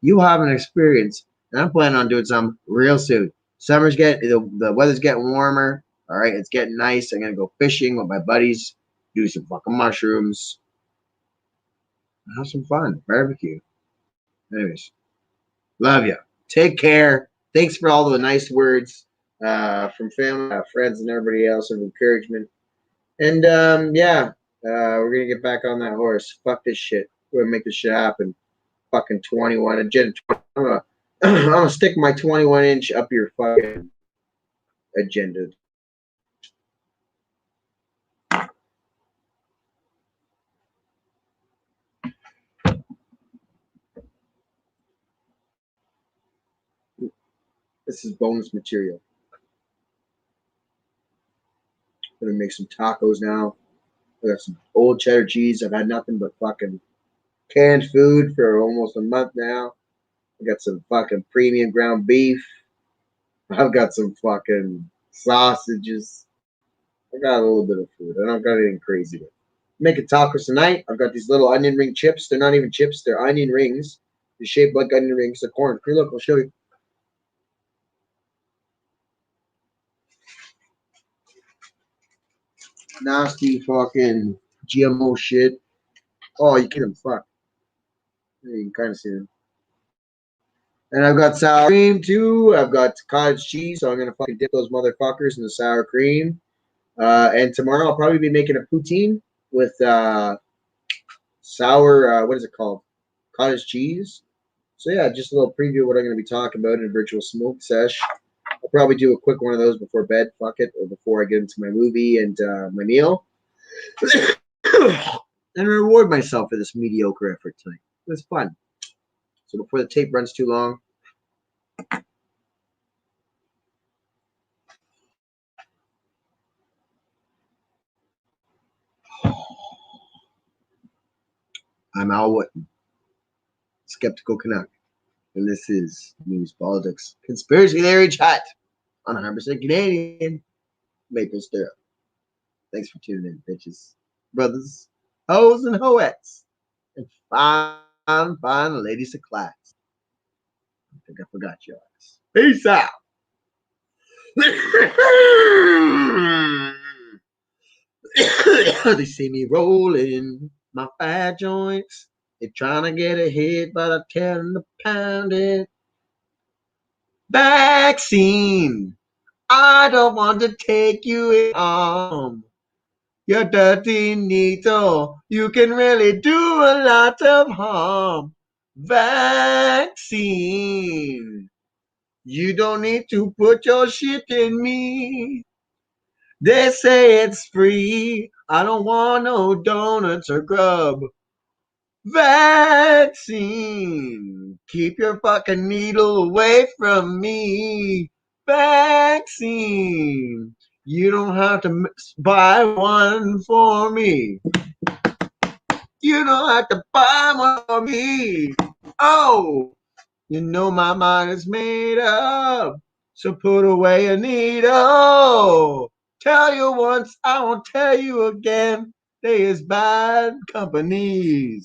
You have an experience, and I'm planning on doing some real soon. Summer's the weather's getting warmer. All right, it's getting nice. I'm gonna go fishing with my buddies, do some fucking mushrooms, have some fun, barbecue. Anyways, love you. Take care. Thanks for all the nice words from family, friends, and everybody else of encouragement. And we're gonna get back on that horse. Fuck this shit. We're gonna make this shit happen. Fucking 21 agenda. I'm gonna stick my 21-inch up your fucking agenda. This is bonus material. I'm gonna make some tacos now. I got some old cheddar cheese. I've had nothing but fucking canned food for almost a month now. I got some fucking premium ground beef. I've got some fucking sausages. I got a little bit of food. I don't got anything crazy. Making tacos tonight. I've got these little onion ring chips. They're not even chips. They're onion rings. They're shaped like onion rings. They're corn. Here, look. I'll show you. Nasty fucking GMO shit. Oh, you can't even fuck. You can kind of see them. And I've got sour cream too. I've got cottage cheese, so I'm gonna fucking dip those motherfuckers in the sour cream. And tomorrow I'll probably be making a poutine with sour. What is it called? Cottage cheese. So yeah, just a little preview of what I'm gonna be talking about in a virtual smoke sesh. I'll probably do a quick one of those before bed. Fuck it, or before I get into my movie and my meal. And reward myself for this mediocre effort tonight. It was fun. So before the tape runs too long, I'm Al Wooten, Skeptical Canuck, and this is News, Politics, Conspiracy Theory Chat on 100% Canadian Maple Syrup. Thanks for tuning in, bitches, brothers, hoes, and hoettes, and fine ladies of class. I think I forgot your ass. Peace out. They see me rolling my fat joints. They're trying to get a hit, but I tell them to pound it. Vaccine. I don't want to take you in. You're dirty needle. You can really do a lot of harm. Vaccine. You don't need to put your shit in me. They say it's free. I don't want no donuts or grub. Vaccine. Keep your fucking needle away from me. Vaccine. You don't have to buy one for me. You don't have to buy one for me. Oh, you know my mind is made up. So put away a needle. Tell you once, I won't tell you again. They is bad companies.